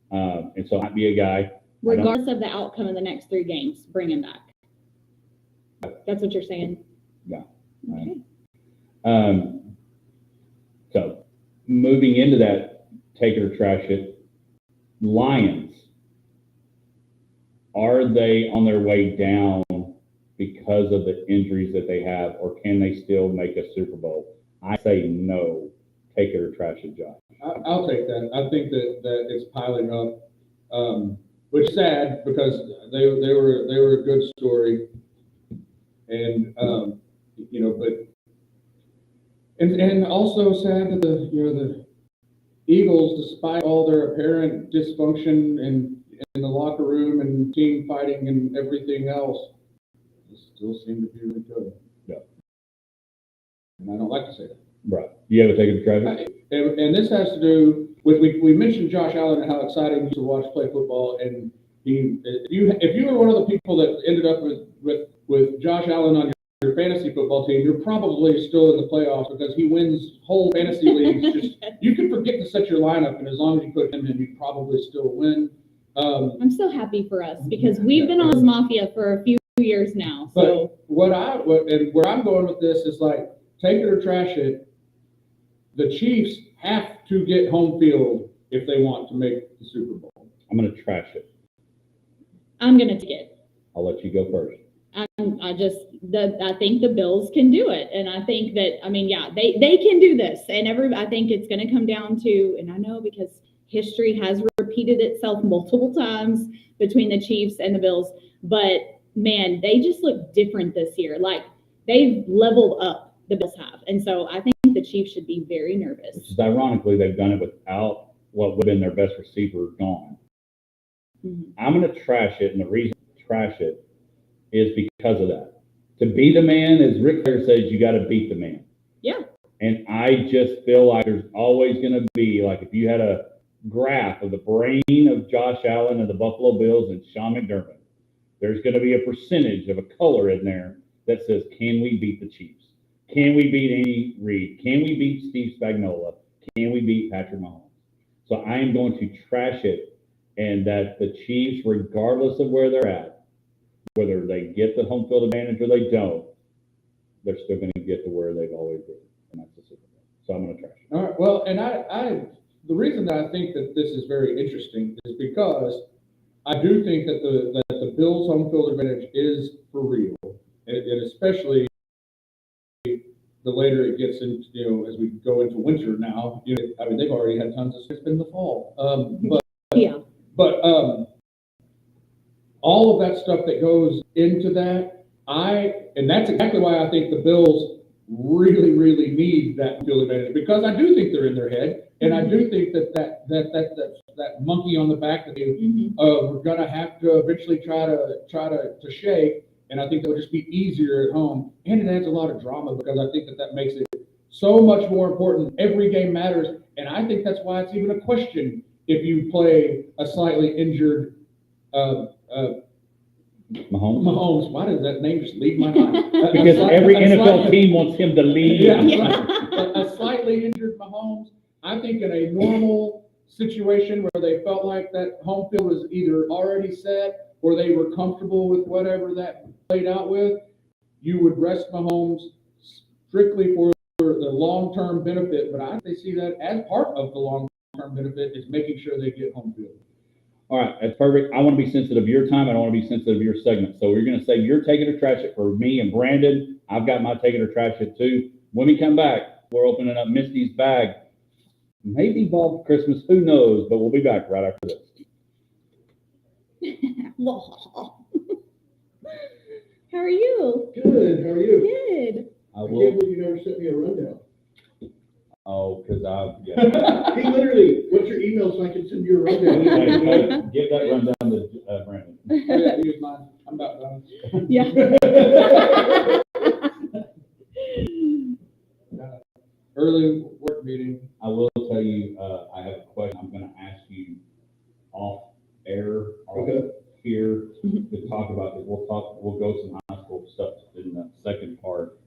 And so might be a guy. Regardless of the outcome of the next 3 games, bring him back. That's what you're saying? Yeah. Okay. So moving into that, take it or trash it, Lions, are they on their way down because of the injuries that they have, or can they still make a Super Bowl? I say no. Take it or trash it, Josh. I'll take that. I think that it's piling up, which is sad because they were a good story, and you know, but and also sad that the Eagles, despite all their apparent dysfunction in the locker room and team fighting and everything else, still seem to be really good. Yeah. And I don't like to say that. Right. You have a take it or trash it? And this has to do with, we mentioned Josh Allen and how exciting he is to watch play football. And if you were one of the people that ended up with Josh Allen on your fantasy football team, you're probably still in the playoffs because he wins whole fantasy leagues. Just you can forget to set your lineup, and as long as you put him in, you probably still win. I'm so happy for us because we've been on this Mafia for a few years now. So But where I'm going with this is like, take it or trash it. The Chiefs have to get home field if they want to make the Super Bowl. I'm going to trash it. I'm going to take it. I'll let you go first. I think the Bills can do it. And I think that, I mean, yeah, they can do this. And I think it's going to come down to, and I know because history has repeated itself multiple times between the Chiefs and the Bills, but man, they just look different this year. Like they've leveled up, the Bills have. And so I think the Chiefs should be very nervous. Which is ironically, they've done it without what would have been their best receiver gone. Mm-hmm. I'm going to trash it, and the reason to trash it is because of that. To be the man, as Ric Flair says, you got to beat the man. Yeah. And I just feel like there's always going to be, like if you had a graph of the brain of Josh Allen and the Buffalo Bills and Sean McDermott, there's going to be a percentage of a color in there that says, can we beat the Chiefs? Can we beat Andy Reid? Can we beat Steve Spagnuolo? Can we beat Patrick Mahomes? So I am going to trash it, and that the Chiefs, regardless of where they're at, whether they get the home field advantage or they don't, they're still going to get to where they've always been, and that's the Super Bowl. So I'm going to trash it. All right. Well, and the reason that I think that this is very interesting is because I do think that the Bills' home field advantage is for real, and especially the later it gets into, as we go into winter now, I mean, they've already had tons of sleep in the fall. But all of that stuff that goes into that, and that's exactly why I think the Bills really, really need that field advantage, because I do think they're in their head, and I do think that monkey on the back that they we're gonna have to eventually try to shake. And I think that would just be easier at home. And it adds a lot of drama because I think that makes it so much more important. Every game matters. And I think that's why it's even a question if you play a slightly injured Mahomes. Why does that name just leave my mind? Because every NFL team wants him to lead. Yeah. A slightly injured Mahomes. I think in a normal situation where they felt like that home field was either already set or they were comfortable with whatever that played out with, you would rest Mahomes strictly for the long-term benefit. But I think they see that as part of the long-term benefit is making sure they get home field. All right, that's perfect. I want to be sensitive of your time. I don't want to be sensitive of your segment. So we're going to say you're taking or trash it for me and Brandon. I've got my taking or trash it too. When we come back, we're opening up Misty's bag. Maybe Bob Christmas, who knows? But we'll be back right after this. How are you? Good. How are you? Good. I I will. can't believe you never sent me a rundown. Oh, because He literally, what's your email so I can send you a rundown? Give that rundown to Brandon. Oh, yeah, use mine. I'm about done. Yeah. Early work meeting. I will tell you, I have a question I'm going to ask you off air, Okay. here to talk about this. We'll go some high school stuff in the second part.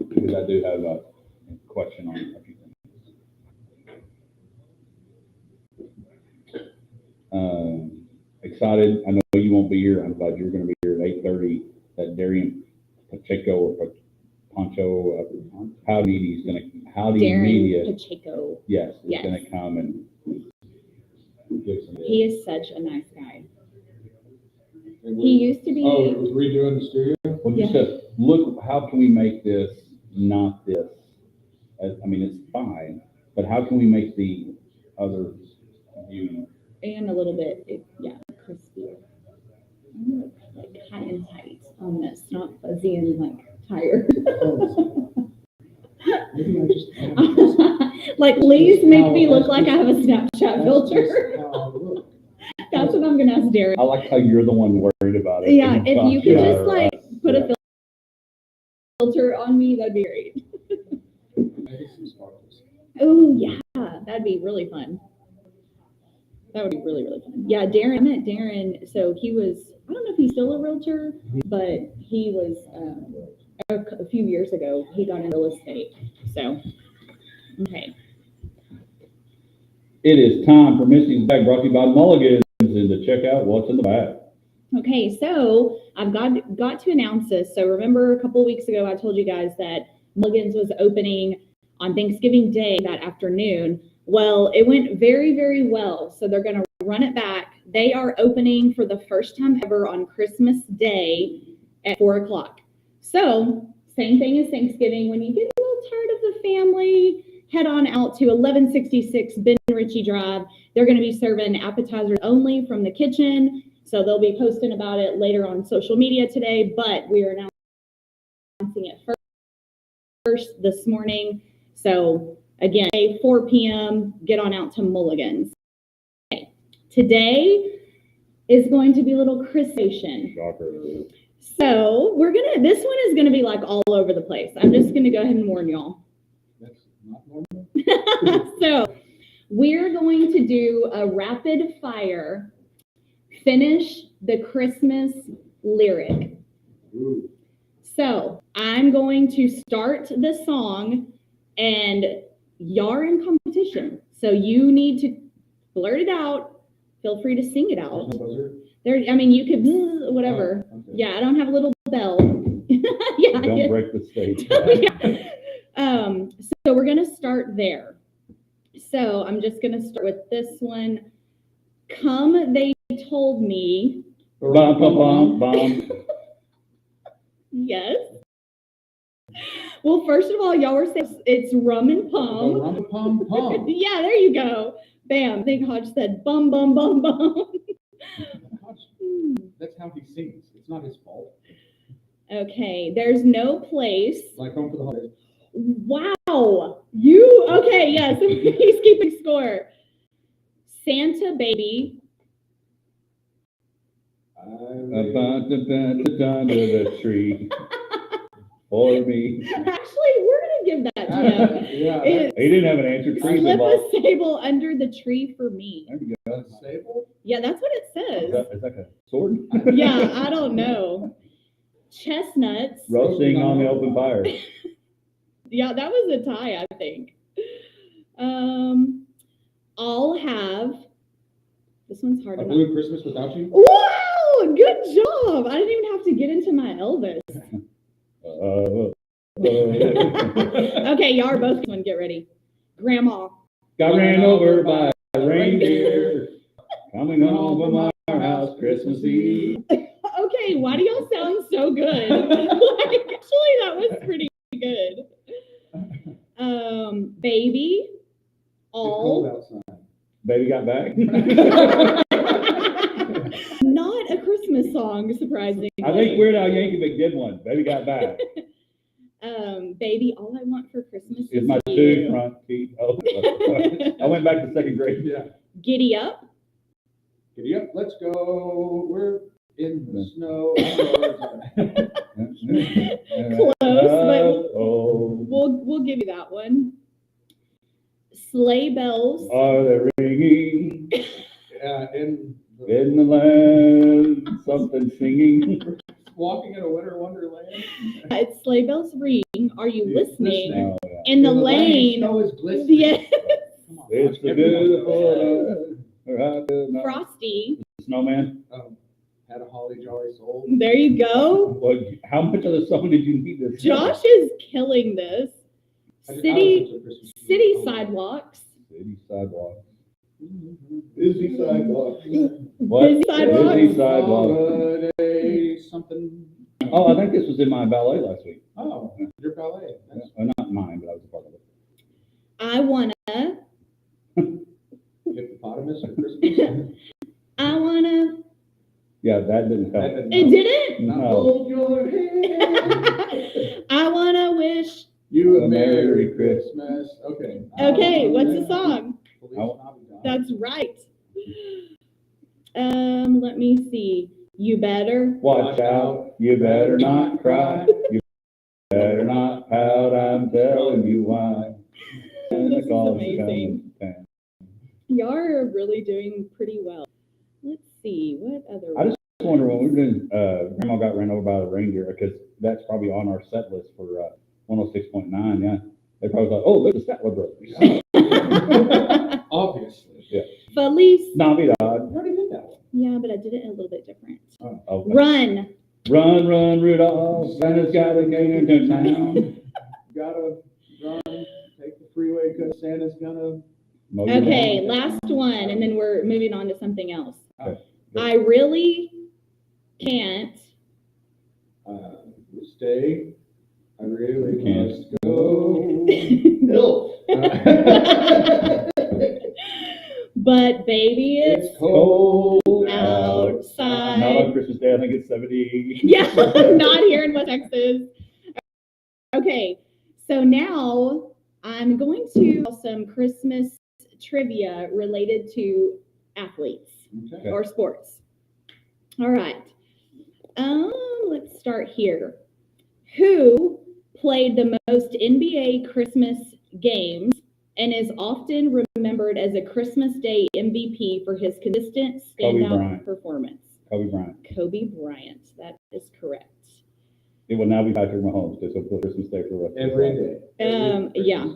Because I do have a question on a few things. Excited. I know you won't be here. I'm glad you're going to be here at 8:30. That Darian Pacheco or Poncho, Howdy Darren Media. Pacheco. Yes, is Yes. going to come and give some. He is such a nice guy. He used to be. Oh, it was redoing the studio? Well, just said, look, how can we make this not this? I mean, it's fine, but how can we make the other view? And a little bit, crispier. I'm like high and tight on this, not fuzzy and like tired. Maybe I just. Like, please make me look like I have a Snapchat filter. That's what I'm gonna ask Darren. I like how you're the one worried about it. Yeah, if you could just Right. like put a filter on me, that'd be great. Maybe some sparkles. Oh yeah, that'd be really fun. That would be really, really fun. Yeah, Darren, I met Darren, so he was, I don't know if he's still a realtor, but he was, a few years ago, he got into real estate, so, okay. It is time for Misty's Bag, brought to you by Mulligan's, and to check out what's in the bag. Okay, so I've got to announce this. So remember a couple of weeks ago, I told you guys that Mulligan's was opening on Thanksgiving Day that afternoon. Well, it went very, very well. So they're going to run it back. They are opening for the first time ever on Christmas Day at 4:00. So same thing as Thanksgiving. When you get a little tired of the family, head on out to 1166 Ben Ritchie Drive. They're going to be serving appetizers only from the kitchen. So they'll be posting about it later on social media today, but we are announcing it first this morning. So again, 4 p.m., get on out to Mulligan's. Okay. Today is going to be a little Christmas-ation. Shocker. So this one is gonna be like all over the place. I'm just gonna go ahead and warn y'all. That's not normal. So we're going to do a rapid fire, finish the Christmas lyric. Ooh. So I'm going to start the song and y'all are in competition. So you need to blurt it out. Feel free to sing it There's out. no buzzer? You could whatever. Oh, okay. Yeah, I don't have a little bell. Yeah. Don't break the stage. Yeah. So we're gonna start there. So I'm just gonna start with this one. Come, they told me. Bum, bum, bum, bum. Yes. Well, first of all, y'all were saying it's rum and Oh, pum. rum, pum, pum. Yeah, there you go. Bam. I think Hodge said bum, bum, bum, bum. That's how he sings. It's not his fault. Okay, there's no place. Like Home for the Holidays. Wow. Okay, yes, he's keeping score. Santa baby. Under the tree for me. Actually, we're gonna give that to him. Yeah. It's He didn't have an answer. Trees slip involved. a sable under the tree for me. There you go. That's Sable? Yeah, that's what it says. Is that a sword? Yeah, I don't know. Chestnuts. Roasting on the open fire. Yeah, that was a tie, I think. I'll have. This one's hard A enough. Blue Christmas Without You? Wow, good job. I didn't even have to get into my Elvis. Okay, y'all are both one. Get ready. Grandma. Got ran over by a reindeer coming home from our house Christmas Eve. Okay, why do y'all sound so good? Like, actually, that was pretty good. Baby. It's cold All. outside. Baby got back. Not a Christmas song, surprisingly. I think Weird Al Yankovic did one. Baby got back. Baby, all I want for Christmas Is my two you. front teeth. Oh, I went back to second grade. Yeah. Giddy up. Giddy up, let's go. We're in the snow. I don't know where it's Close, but oh, we'll give you that one. Sleigh bells. are they ringing at. In in the land? Something singing. walking in a winter wonderland. It's sleigh bells ring. Are you listening? Oh, yeah. In the lane. Snow is glistening. Yes. Come on, It's the everyone beautiful night. Frosty. Snowman. Had a holly jolly soul. There you go. Well, how much of the song did you need this? Josh is killing this. City City sidewalks. City sidewalk. Busy sidewalks. What? Busy sidewalks. Busy sidewalk. Holiday something. Oh, I think this was in my ballet last week. Oh, your ballet. That's Not mine, but I was a part of it. I wanna. hippopotamus or Christmas. I wanna. Yeah, that didn't help. It didn't. No. Hold your hand. I wanna wish. You A a Merry Merry Christmas. Okay. Okay, what's the song? Feliz Navidad. That's right. Let me see. You better. Watch out, you better not cry. You better not pout, I'm telling you why. This is amazing. Y'all are really doing pretty well. Let's see, what other I just wonder when we were doing, Grandma got ran over by a reindeer, because that's probably on our set list for 106.9, yeah. They probably thought, oh, look, the Statler Brothers. Obviously. Yeah. Feliz. Navidad. I already did that one. Yeah, but I did it a little bit different. Oh, Run. Run, run, Rudolph, Santa's got to get into town. Gotta run, take the freeway because Santa's gonna. Mow your Okay, lawn. last one, and then we're moving on to something else. Okay. I really can't. Stay. I really Can't. must go. Bill. But baby, it's cold outside. Not on Christmas Day, I think it's 70. Yeah, not here in West Texas. Okay, so now I'm going to have some Christmas trivia related to athletes Okay. or sports. All right. Let's start here. Who played the most NBA Christmas games and is often remembered as a Christmas Day MVP for his consistent Kobe standout Bryant. performance? Kobe Bryant. Kobe Bryant. That is correct. It will now be Patrick Mahomes, because he'll play Christmas Day for the rest of his Every life. day. Yeah.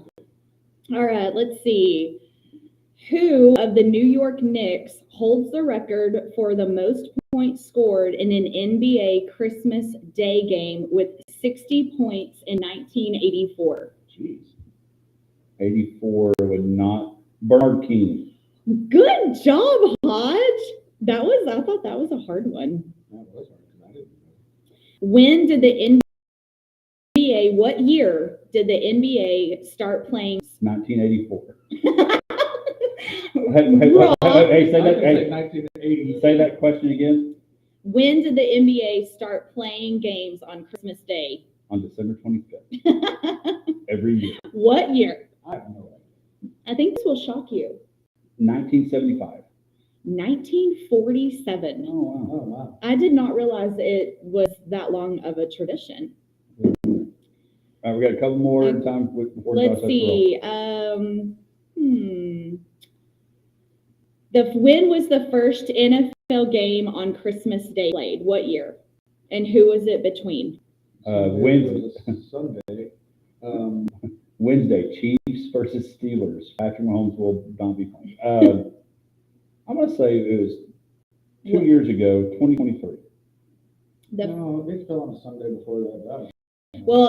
All right, let's see. Who of the New York Knicks holds the record for the most points scored in an NBA Christmas Day game with 60 points in 1984? Jeez. 84 would not. Bernard King. Good job, Hodge. I thought that was a hard one. That was hard because I didn't know. When did the NBA, what year did the NBA start playing? 1984. Wrong. Hey, say I was that. gonna say Hey, 1980. say that question again. When did the NBA start playing games on Christmas Day? On December 25th, every year. What year? I have no idea. I think this will shock you. 1975. 1947. Oh, wow. Oh, wow. I did not realize it was that long of a tradition. All right, we got a couple more time before Josh Let's has to roll. see. When was the first NFL game on Christmas Day played? What year? And who was it between? Wednesday. Sunday. Wednesday, Chiefs versus Steelers. Patrick Mahomes will not be playing. I'm going to say it was 2 years ago, 2023. No, they fell on a Sunday before that. Well,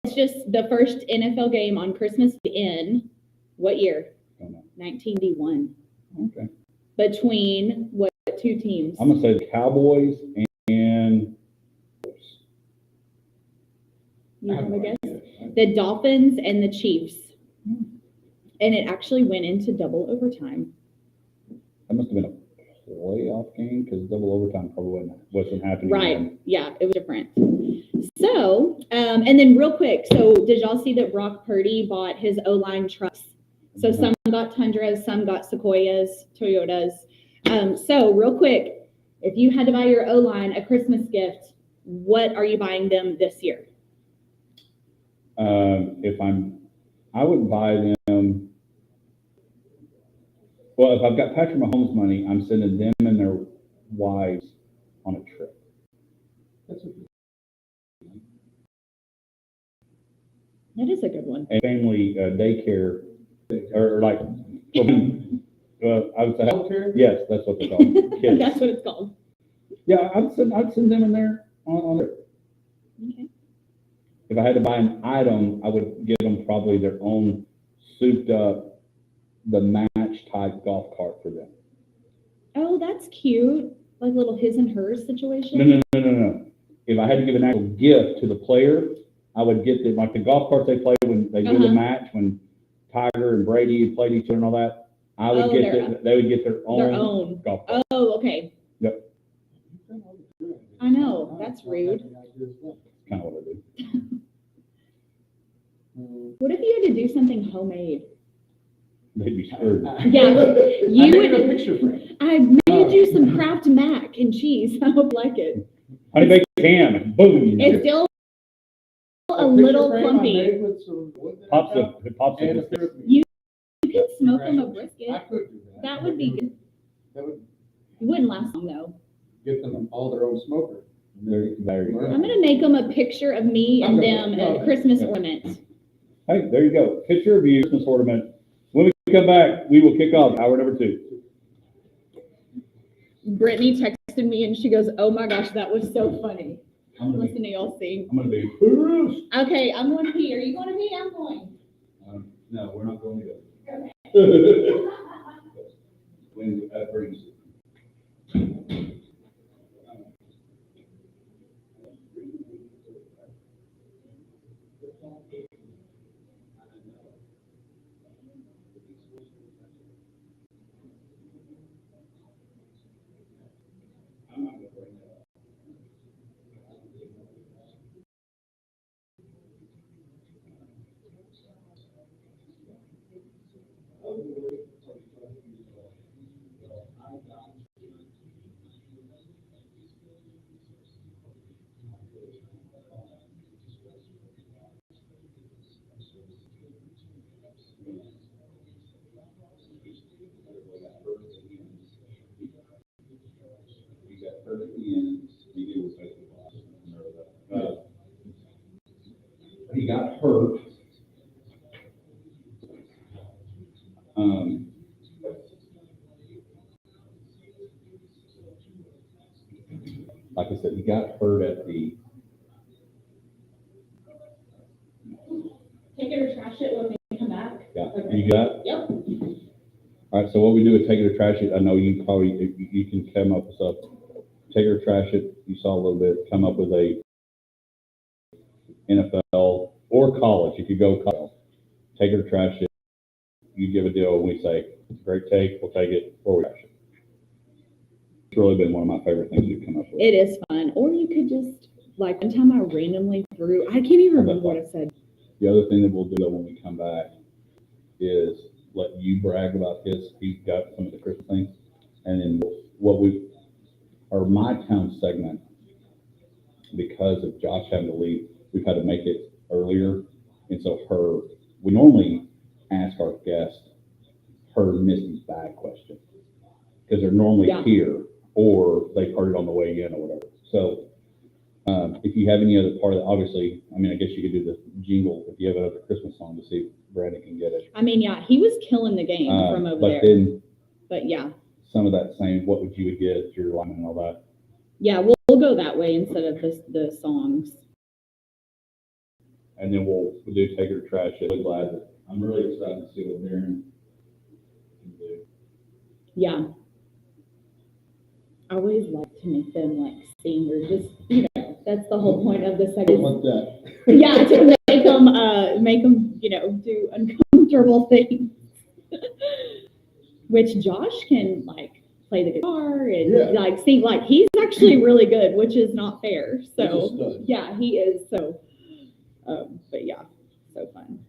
it's just the first NFL game on Christmas in what year? Don't know. 1981. Okay. Between what two teams? I'm going to say the Cowboys and You have a guess? The Dolphins and the Chiefs. And it actually went into double overtime. that must have been a playoff game because double overtime probably wasn't happening. Right. then. Yeah, it was different. So, and then real quick, so did y'all see that Brock Purdy bought his O-line trucks? So some got Tundras, some got Sequoias, Toyotas. So real quick, if you had to buy your O-line a Christmas gift, what are you buying them this year? I would buy them. Well, if I've got Patrick Mahomes money, I'm sending them and their wives on a trip. That's a good. That is a good one. A family daycare, or like, I would say, Childcare? yes, that's what they call it. Kids. That's what it's called. Yeah, I'd send them in there on a trip. Okay. If I had to buy an item, I would give them probably their own souped up, the match type golf cart for them. Oh, that's cute. Like a little his and hers situation. No. If I had to give an actual gift to the player, I would get them like the golf carts they play when they do the match, when Tiger and Brady played each other and all that. I would they would get their own golf cart. Oh, okay. Yep. I know. That's rude. Kind of what I do. What if you had to do something homemade? They'd be screwed. Yeah, you I made a would. picture frame. I made you some Kraft mac and cheese. I hope you like it. Honey baked ham, boom. It's still a picture little frame I clumpy. made with some wood there. Pops And a it. pair of- You can smoke them a I brisket. could do that. That would be good. That would It wouldn't last long though. get them all their own smoker. There you go. I'm gonna make them a picture of me and them Okay. a Christmas ornament. Hey, there you go. Picture of you, Christmas ornament. When we come back, we will kick off hour number 2. Brittany texted me and she goes, "Oh my gosh, that was so funny." Listen to y'all sing. I'm gonna be Bruce. Okay, I'm going to pee. Are you going to pee? I'm going. No, we're not going to go. When brings he got hurt. Like I said, he got hurt at the. Take it or trash it when we come back. Yeah, Okay. you got it? Yep. All right, so what we do is take it or trash it. I know you probably, you can come up with stuff. Take it or trash it. You saw a little bit, come up with a NFL or college. If you go college, take it or trash it. You give a deal and we say, it's a great take, we'll take it, or we trash it. It's really been one of my favorite things you've come up with. It is fun. Or you could just, like, one time I randomly threw, I can't even remember what I said. The other thing that we'll do when we come back is let you brag about his. He's got some of the Christmas things. And then my town segment, because of Josh having to leave, we've had to make it earlier. And so we normally ask our guests her Mrs. Bag question because they're normally here or they heard it on the way in or whatever. So If you have any other part of it, obviously, I mean, I guess you could do the jingle if you have another Christmas song to see if Brandon can get it. I mean, yeah, he was killing the game from over but there. Then but yeah. Some of that same, what would you get your lineman and all that. Yeah, we'll go that way instead of the songs. And then we'll do Take Her to Trash It. I'm really excited to see what Darren can do. Yeah. I always like to make them like sing or just, you know, that's the whole point of the I second. want that. Yeah, to make them, you know, do uncomfortable things. Which Josh can like play the guitar and like sing, like he's actually really good, which is not fair. So yeah, he is. So, but yeah, so fun.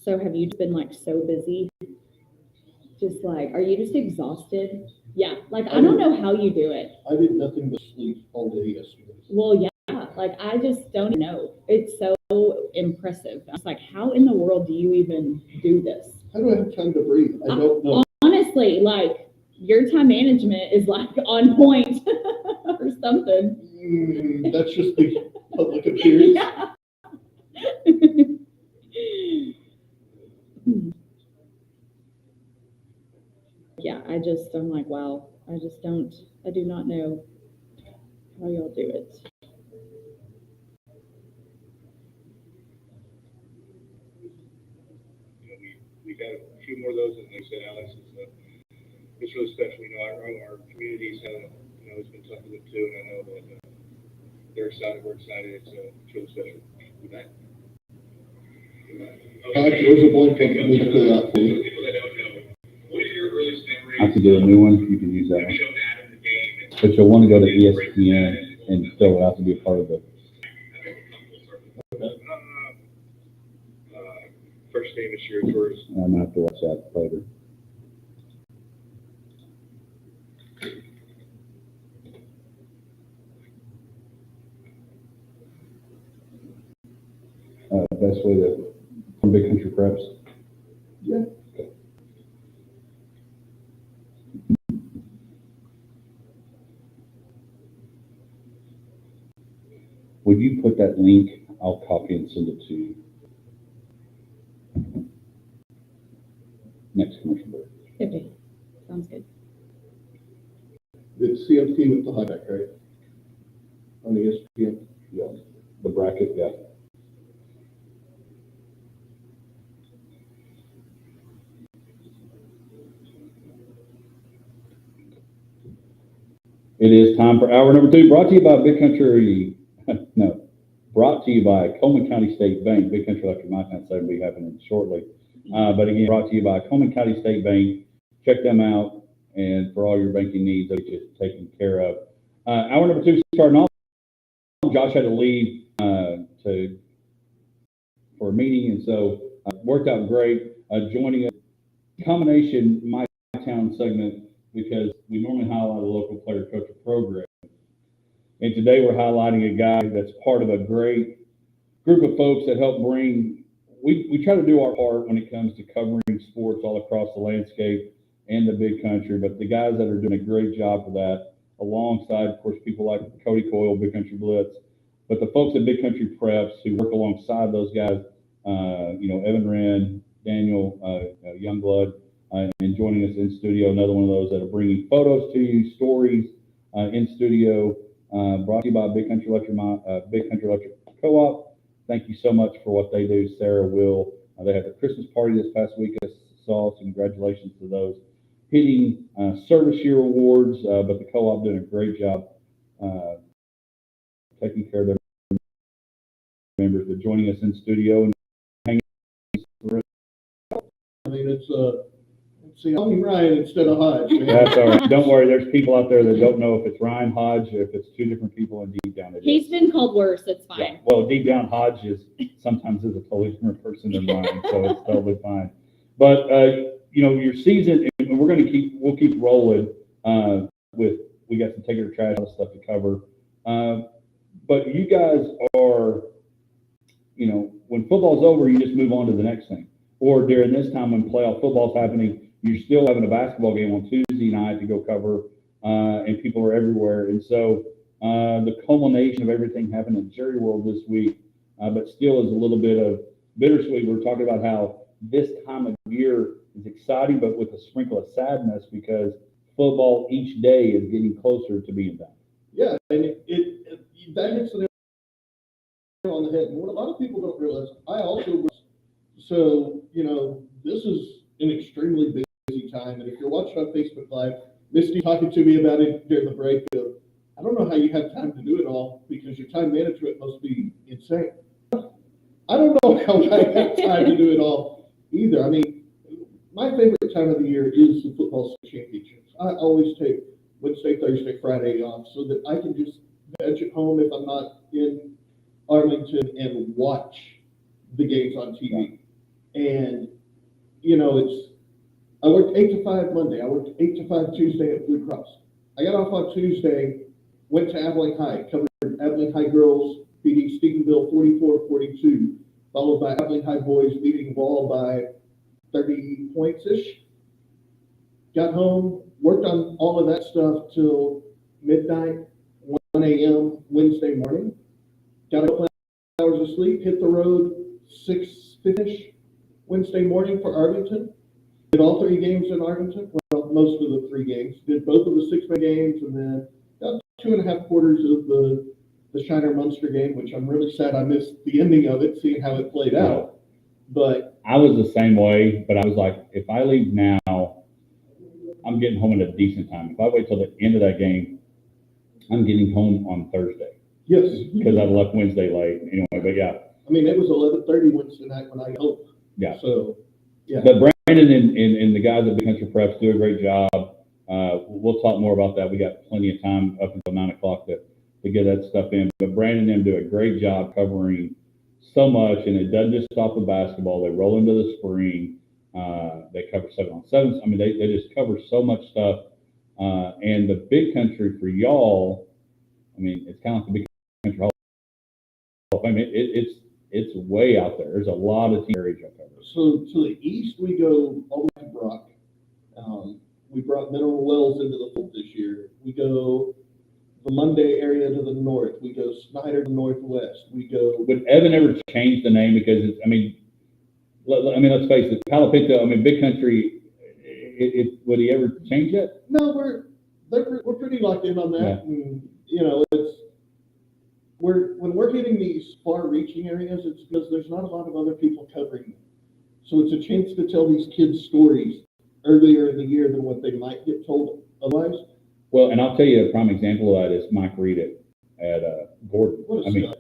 So have you been like so busy? Just like, are you just exhausted? Yeah, like I don't know how you do it. I did nothing but sleep all day yesterday. Well, yeah, like I just don't know. It's so impressive. I was like, how in the world do you even do this? How do I have time to breathe? I don't know. Honestly, like your time management is like on point or something. That's just the public appearance. Yeah. Yeah, I'm like, wow, I do not know how y'all do it. We got a few more of those, and like I said, Alex, it's really special. You know, our communities have, you know, it's been tough for them too, and I know that they're excited, we're excited. It's really special. Good night. There's a blank one for me to fill out for you. People that don't know, what is your earliest memory? I can get a new one. You can use that one. But you'll want to go to ESPN and fill it out to be a part of it. First name is your tourist. I'm gonna have to watch that later. Best way to from Big Country Preps. Yeah. Okay. Would you put that link? I'll copy and send it to you. Next commercial break. Okay, sounds good. It's CMT with the Hodge Pack, right? On ESPN. Yeah. The bracket, yeah. It is time for hour number 2, brought to you by Big Country, brought to you by Coleman County State Bank. Big Country Electric might not say will be happening shortly. But again, brought to you by Coleman County State Bank. Check them out, and for all your banking needs, they'll get you taken care of. Hour number 2 starting off. Josh had to leave for a meeting, and so worked out great. Joining a combination My Town segment, because we normally highlight a local player coach program. And today we're highlighting a guy that's part of a great group of folks that help bring, we try to do our part when it comes to covering sports all across the landscape and the Big Country, but the guys that are doing a great job for that, alongside, of course, people like Cody Coyle, Big Country Blitz, but the folks at Big Country Preps who work alongside those guys, Evan Wren, Daniel Youngblood, and joining us in studio, another one of those that are bringing photos to you, stories in studio, brought to you by Big Country Electric Co-op. Thank you so much for what they do, Sarah, Will. They had the Christmas party this past week. I saw, so congratulations to those hitting service year awards, but the co-op doing a great job taking care of their members. But joining us in studio and hanging. I mean, it's Ryan instead of Hodge. Man. That's all right. Don't worry. There's people out there that don't know if it's Ryan Hodge, if it's two different people, and deep down it He's is. been called worse. It's fine. Yeah. Well, deep down, Hodge is sometimes a totally different person than Ryan, so it's totally fine. But your season, and we'll keep rolling we got some Take It or Trash stuff to cover. But you guys are, when football's over, you just move on to the next thing. Or during this time when playoff football's happening, you're still having a basketball game on Tuesday night to go cover, and people are everywhere. And so the culmination of everything happened in Jerry World this week, but still is a little bit of bittersweet. We're talking about how this time of year is exciting, but with a sprinkle of sadness because football each day is getting closer to being done. Yeah, and that hits the nail on the head. And what a lot of people don't realize, I also work. So, this is an extremely busy time. And if you're watching on Facebook Live, Misty talking to me about it during the break, I don't know how you have time to do it all because your time management must be insane. I don't know how I have time to do it all either. I mean, my favorite time of the year is the football championships. I always take Wednesday, Thursday, Friday off so that I can just veg at home if I'm not in Arlington and watch the games on TV. And, I worked 8 to 5 Monday. I worked 8 to 5 Tuesday at Blue Cross. I got off on Tuesday, went to Abilene High, covered Abilene High girls beating Stephenville 44-42, followed by Abilene High boys beating Wall by 30 points-ish. Got home, worked on all of that stuff till midnight, 1 a.m. Wednesday morning. Got a couple hours of sleep, hit the road 6-ish Wednesday morning for Arlington. Did all 3 games in Arlington, well, most of the 3 games. Did both of the 6-man games and then got 2.5 quarters of the Shiner Munster game, which I'm really sad I missed the ending of it, seeing how it played out. But I was the same way, but I was like, if I leave now, I'm getting home at a decent time. If I wait till the end of that game, I'm getting home on Thursday. yes, Because I left Wednesday late anyway, but yeah. I mean, it was 11:30 Wednesday night when I got home. Yeah. So, yeah. But Brandon and the guys at Big Country Preps do a great job. We'll talk more about that. We got plenty of time up until 9 o'clock to get that stuff in. But Brandon and them do a great job covering so much, and it doesn't just stop with basketball. They roll into the spring. They cover 7-on-7s. I mean, they just cover so much stuff. And the Big Country for y'all, I mean, it's kind of like the Big Country Hall of Fame. It's way out there. There's a lot of team areas y'all cover. So to the east, we go all the way to Brock. We brought Mineral Wells into the fold this year. We go the Monday area to the north. We go Snyder to the northwest. We go. Would Evan ever change the name? Because it's, I mean, let's face it, Palo Pinto, I mean, Big Country, would he ever change it? No, we're pretty locked in on that. Yeah. And, when we're hitting these far-reaching areas, it's because there's not a lot of other people covering them. So it's a chance to tell these kids stories earlier in the year than what they might get told otherwise. Well, and I'll tell you a prime example of that is Mike Reed at Gordon. What a I mean,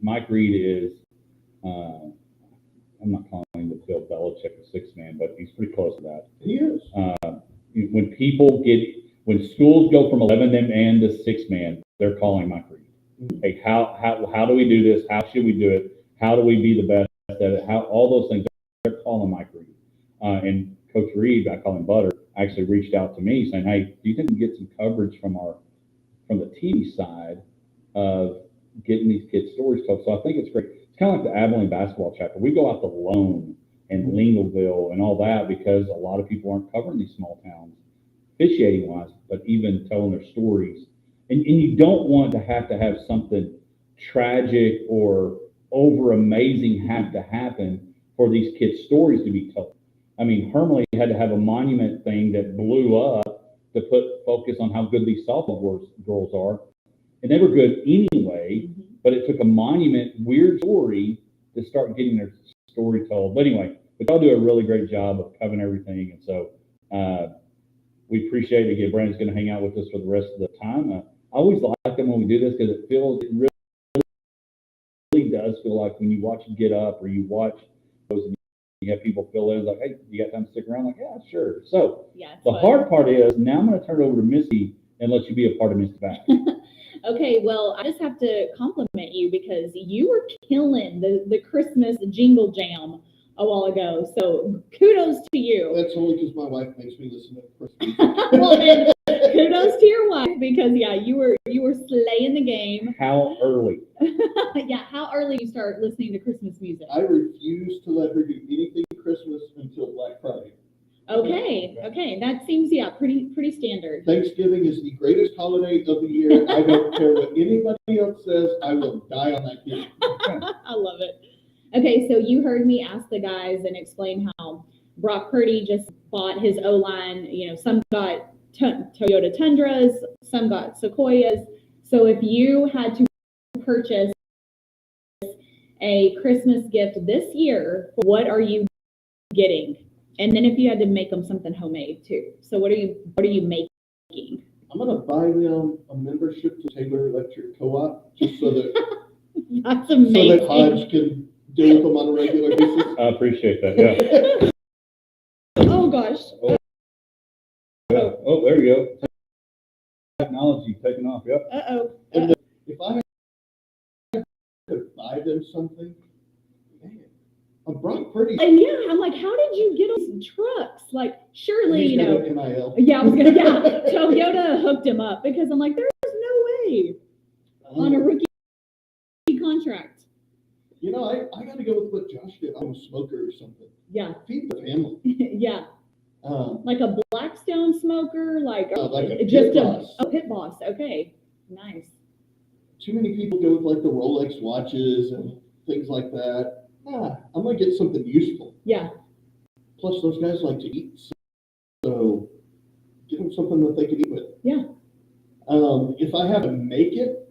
Mike Reed is, I'm not calling him the Bill Belichick a 6-man, but he's pretty close to that. He is. When schools go from 11-man to 6-man, they're calling Mike Reed. Mm-hmm. Hey, how do we do this? How should we do it? How do we be the best at it? How all those things, they're calling Mike Reed. And Coach Reed, I call him Butter, actually reached out to me saying, hey, do you think we can get some coverage from the TV side of getting these kids' stories told? So I think it's great. It's kind of like the Abilene basketball chapter. We go out to Lone and Lingleville and all that because a lot of people aren't covering these small towns, officiating wise, but even telling their stories. And you don't want to have something tragic or over amazing have to happen for these kids' stories to be told. I mean, Hermley had to have a monument thing that blew up to put focus on how good these softball girls are. And they were good anyway, but it took a monument, weird story to start getting their story told. But anyway, but y'all do a really great job of covering everything. And so we appreciate it. Again, Brandon's going to hang out with us for the rest of the time. I always like them when we do this because it really does feel like when you watch it get up or you watch those and you have people fill in like, hey, you got time to stick around? Like, yeah, sure. So Yeah, the hard part is now I'm going to turn it over to Missy and let you be a part of Missy Back. Okay, well, I just have to compliment you because you were killing the Christmas jingle jam a while ago. So kudos to you. That's only because my wife makes me listen to Christmas. Well, then, kudos to your wife because yeah, you were slaying the game. How early? Yeah, how early do you start listening to Christmas music? I refuse to let her do anything Christmas until Black Friday. Okay, that seems, yeah, pretty standard. Thanksgiving is the greatest holiday of the year. I don't care what anybody else says. I will die on that hill. I love it. Okay, so you heard me ask the guys and explain how Brock Purdy just bought his O-line. You know, some got Toyota Tundras, some got Sequoias. So if you had to purchase a Christmas gift this year, what are you getting? And then if you had to make them something homemade too. So what are you making? I'm gonna buy them a membership to Taylor Electric Co-op just so that That's amazing. so that Hodge can deal with them on a regular basis. I appreciate that. Yeah. Oh gosh. Yeah. Oh, there you go. Technology taking off. Yep. Uh-oh. And if I could buy them something, man, a Brock Purdy. And yeah, I'm like, how did you get those trucks? Like, surely, He's you know. got NIL. Yeah, I was gonna. Yeah, Toyota hooked him up because I'm like, there's no way on a rookie contract. You know, I got to go with what Josh did. I'm a smoker or something. Yeah. Feed the family. Yeah. Like a Blackstone smoker, like a just pit boss. a pit boss. Okay, nice. Too many people go with like the Rolex watches and things like that. I'm gonna get something useful. Yeah. Plus, those guys like to eat, so get them something that they can eat with. Yeah. If I have to make it,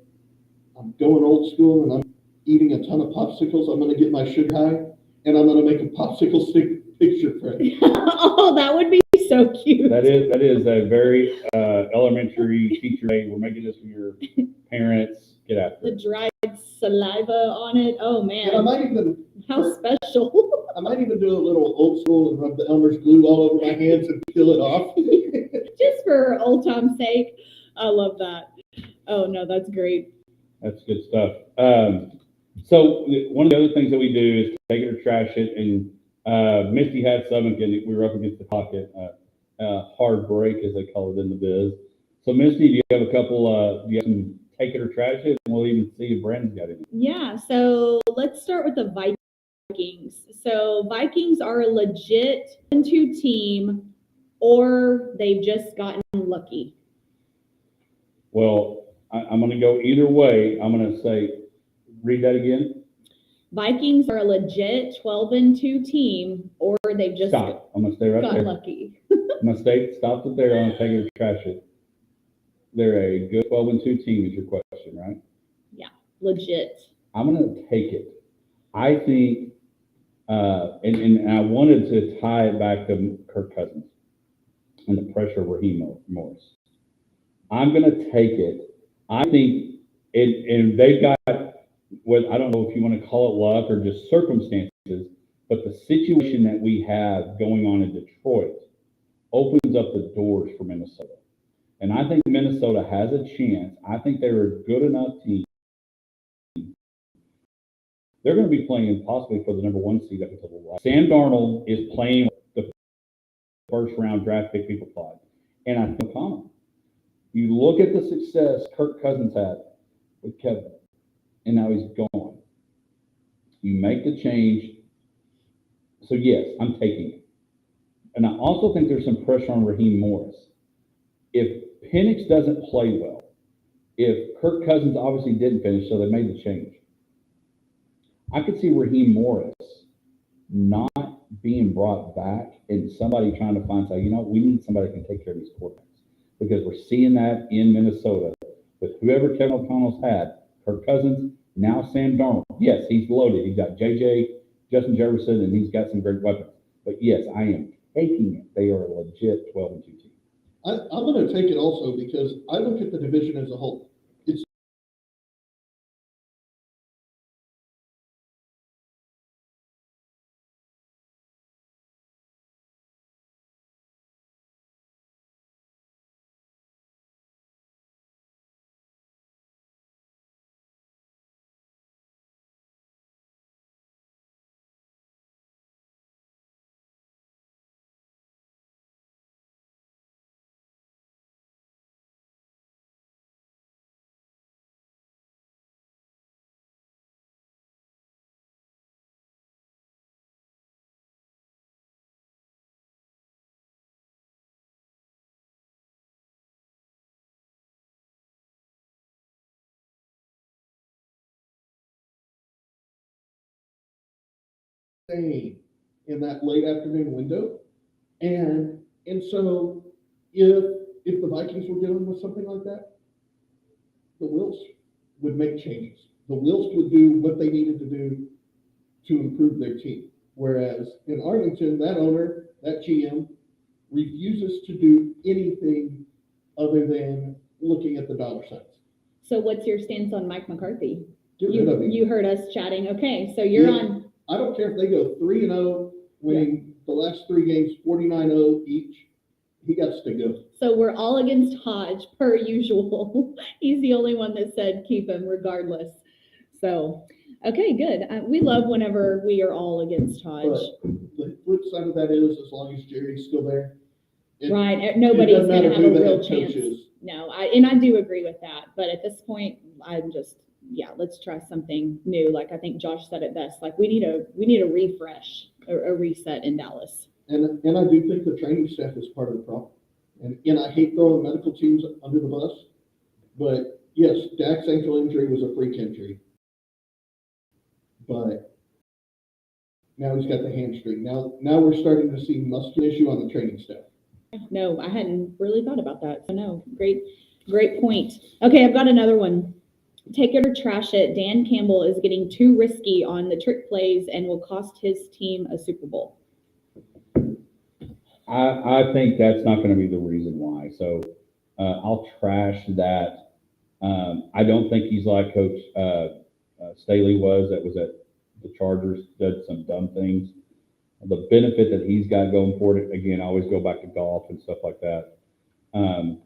I'm going old school and I'm eating a ton of popsicles. I'm gonna get my sugar high and I'm gonna make a popsicle stick picture frame. Oh, that would be so cute. That is a very elementary teacher. Hey, we're making this for your parents. Get after The it. dried saliva on it. Oh man. And I might even How special. I might even do a little old school and rub the Elmer's glue all over my hands and peel it off. Just for old time's sake. I love that. Oh no, that's great. That's good stuff. So one of the other things that we do is take it or trash it, and Misty had some, and we were up against the pocket, hard break as they call it in the biz. So Misty, do you have a couple? Do you have some take it or trash it? And we'll even see if Brandon's got any. Yeah, so let's start with the Vikings. So Vikings are a legit 2 team, or they've just gotten lucky. Well, I'm going to go either way. I'm going to say, read that again. Vikings are a legit 12-2 team, or they've just Stop. I'm going to stay right gotten there. lucky. I'm going to stay. Stop it there. I'm going to take it or trash it. They're a good 12-2 team is your question, right? Yeah, legit. I'm going to take it. I think, and I wanted to tie it back to Kirk Cousins and the pressure of Raheem Morris. I'm going to take it. I think and they've got what I don't know if you want to call it luck or just circumstances, but the situation that we have going on in Detroit opens up the doors for Minnesota. And I think Minnesota has a chance. I think they're a good enough team. They're going to be playing possibly for the number 1 seed up until the last. Sam Darnold is playing the first round draft pick people thought. And I think common. You look at the success Kirk Cousins had with Kevin, and now he's gone. You make the change. So yes, I'm taking it. And I also think there's some pressure on Raheem Morris. If Penix doesn't play well, if Kirk Cousins obviously didn't finish, so they made the change, I could see Raheem Morris not being brought back and somebody trying to find, you know, we need somebody that can take care of these quarterbacks. Because we're seeing that in Minnesota with whoever Kevin O'Connell's had, Kirk Cousins, now Sam Darnold. Yes, he's loaded. He's got JJ, Justin Jefferson, and he's got some great weapons. But yes, I am taking it. They are a legit 12-2 team. I'm going to take it also because I look at the division as a whole. insane in that late afternoon window. And so if the Vikings were dealing with something like that, the Wills would make changes. The Wills would do what they needed to do to improve their team. Whereas in Arlington, that owner, that GM, refuses to do anything other than looking at the dollar signs. So what's your stance on Mike McCarthy? Get rid of him. You heard us chatting. Okay, so you're Yeah. on. I don't care if they go 3-0, winning the last 3 games 49-0 each. He got to go. So we're all against Hodge per usual. He's the only one that said keep him regardless. So, okay, good. We love whenever we are all against Hodge. But the flip side of that is, as long as Jerry's still there, Right. Nobody's doesn't going to matter have who a the real head coach chance. is. No, I do agree with that. But at this point, I'm just, let's try something new. Like I think Josh said it best. Like we need a refresh, a reset in Dallas. And I do think the training staff is part of the problem. And I hate throwing medical teams under the bus, but yes, Dak's ankle injury was a freak injury. But now he's got the hamstring. Now we're starting to see muscle issue on the training staff. No, I hadn't really thought about that. So no, great point. Okay, I've got another one. Take it or trash it. Dan Campbell is getting too risky on the trick plays and will cost his team a Super Bowl. I think that's not going to be the reason why. So I'll trash that. I don't think he's like Coach Staley was at the Chargers, did some dumb things. The benefit that he's got going for it, again, I always go back to golf and stuff like that,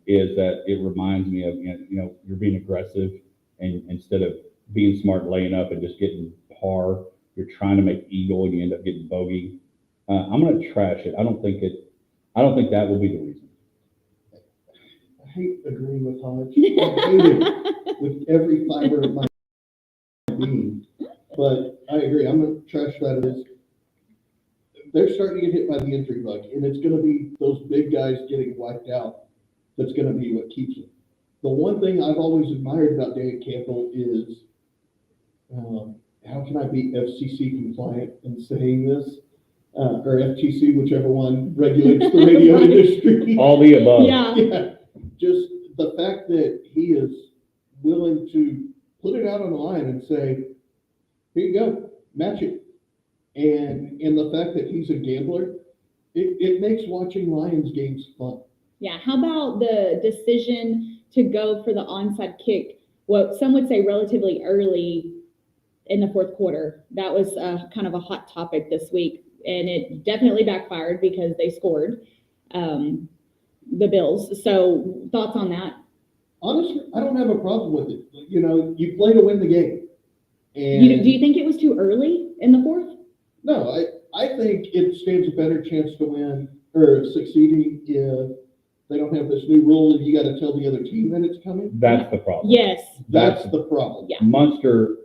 is that it reminds me of, you're being aggressive, and instead of being smart, laying up and just getting par, you're trying to make eagle and you end up getting bogey. I'm going to trash it. I don't think that will be the reason. I hate agreeing with Hodge. I hate it with every fiber of my being. But I agree. I'm going to trash that. They're starting to get hit by the injury bug, and it's going to be those big guys getting wiped out that's going to be what keeps them. The one thing I've always admired about Dan Campbell is how can I be FCC compliant in saying this? Or FTC, whichever one regulates the radio Right. industry. All the above. Yeah. Just the fact that he is willing to put it out on the line and say, here you go, match it. And the fact that he's a gambler, it makes watching Lions games fun. Yeah. How about the decision to go for the onside kick? What some would say relatively early in the fourth quarter. That was kind of a hot topic this week. And it definitely backfired because they scored the Bills. So thoughts on that? Honestly, I don't have a problem with it. You play to win the game. And Do you think it was too early in the fourth? No, I think it stands a better chance to win or succeeding if they don't have this new rule and you got to tell the other team that it's coming. That's the problem. Yes. That's the problem. Yeah. Munster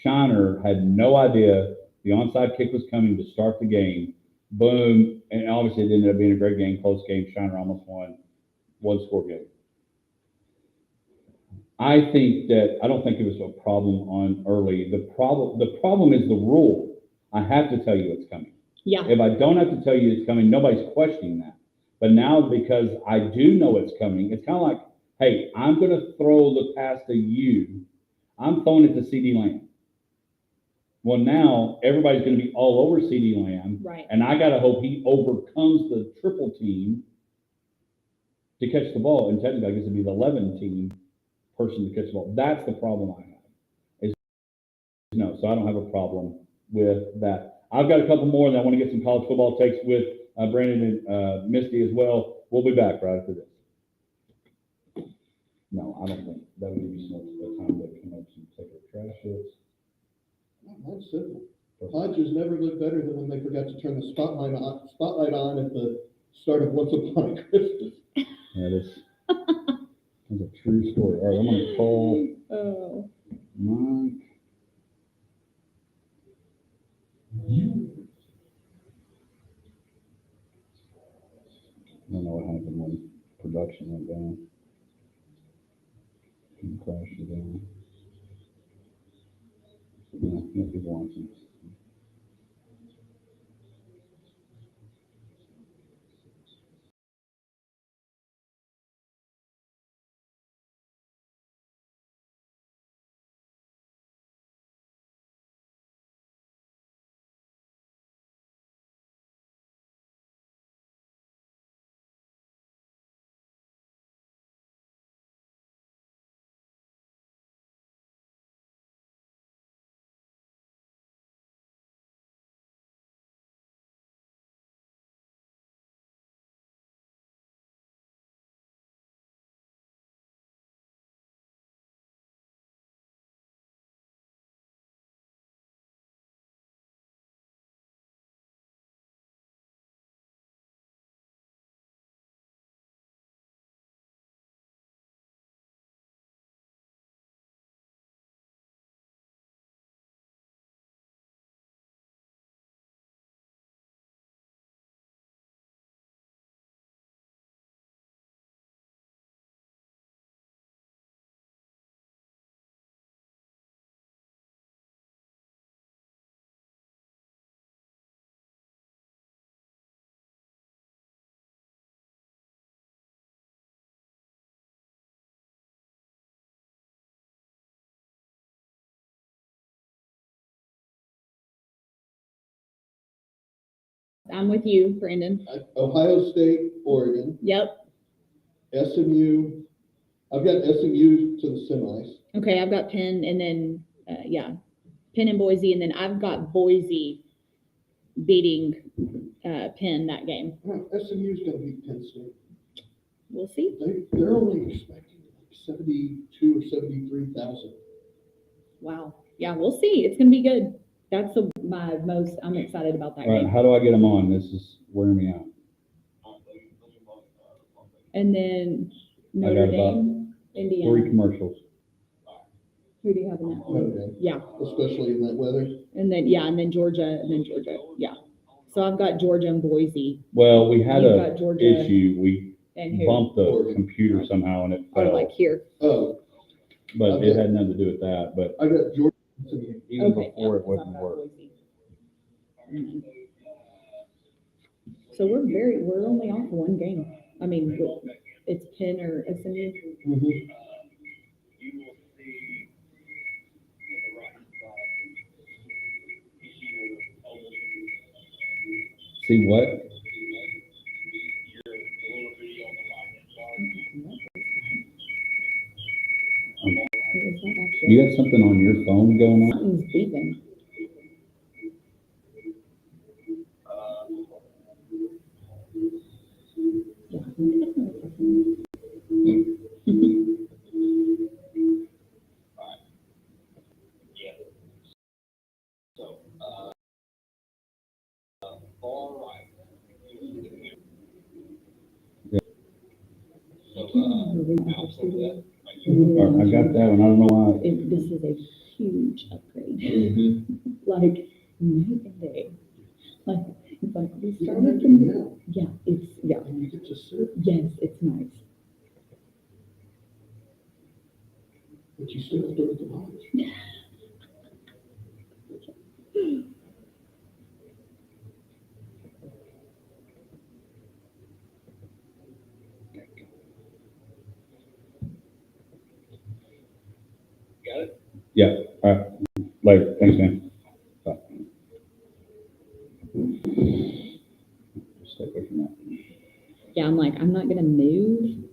Shiner had no idea the onside kick was coming to start the game. Boom. And obviously it ended up being a great game, close game. Shiner almost won, one score game. I don't think it was a problem on early. The problem is the rule. I have to tell you it's coming. Yeah. If I don't have to tell you it's coming, nobody's questioning that. But now because I do know it's coming, it's kind of like, hey, I'm going to throw the pass to you. I'm throwing it to CD Lamb. Well, now everybody's going to be all over CD Lamb. Right. And I got to hope he overcomes the triple team to catch the ball. And technically, I guess it'd be the 11 team person to catch the ball. That's the problem I have. So I don't have a problem with that. I've got a couple more, and I want to get some college football takes with Brandon and Misty as well. We'll be back right after this. No, I don't think that would be so much time to come up and take our trash hits. That's simple. Hodges never looked better than when they forgot to turn the spotlight on at the start of Once Upon a Christmas. That's a true story. All right, I'm going to call Mike. I don't know what happened when production went down. Can crash it down. No people watching. I'm with you, Brandon. Ohio State, Oregon, Yep. SMU. I've got SMU to the semis. Okay, I've got Penn, and then Penn and Boise, and then I've got Boise beating Penn that game. SMU's going to beat Penn State. We'll see. They're only expecting like 72 or 73,000. Wow. Yeah, we'll see. It's gonna be good. That's I'm excited about that All right, game. how do I get them on? This is wearing me out. And then I Notre got about Dame, Indiana. 3 commercials. Who do you have in that one? Notre Dame, Yeah. especially in that weather. And then Georgia, Yeah. So I've got Georgia and Boise. Well, we had You've a got Georgia issue. We and who? bumped the Oregon. computer somehow and it Or fell. like here. Oh, But Okay. it had nothing to do with that. But I got Georgia. SMU. even Okay, before yeah, it wouldn't so I've got work. Boise. So we're only off one game. I mean, it's Penn or SMU. Mhm. See what? You got something on your phone going on? Something's beeping. All right, I got that one. I don't know why. This is a huge upgrade. Like night and day. Like it's like we You don't started have to from yell, yeah. and you get to sit, Yes, it's nice. but you still have to look at the lodge. Got it? Yeah. All right. Later. Thanks, man. Bye. Just stay away from that. Yeah, I'm like, I'm not gonna move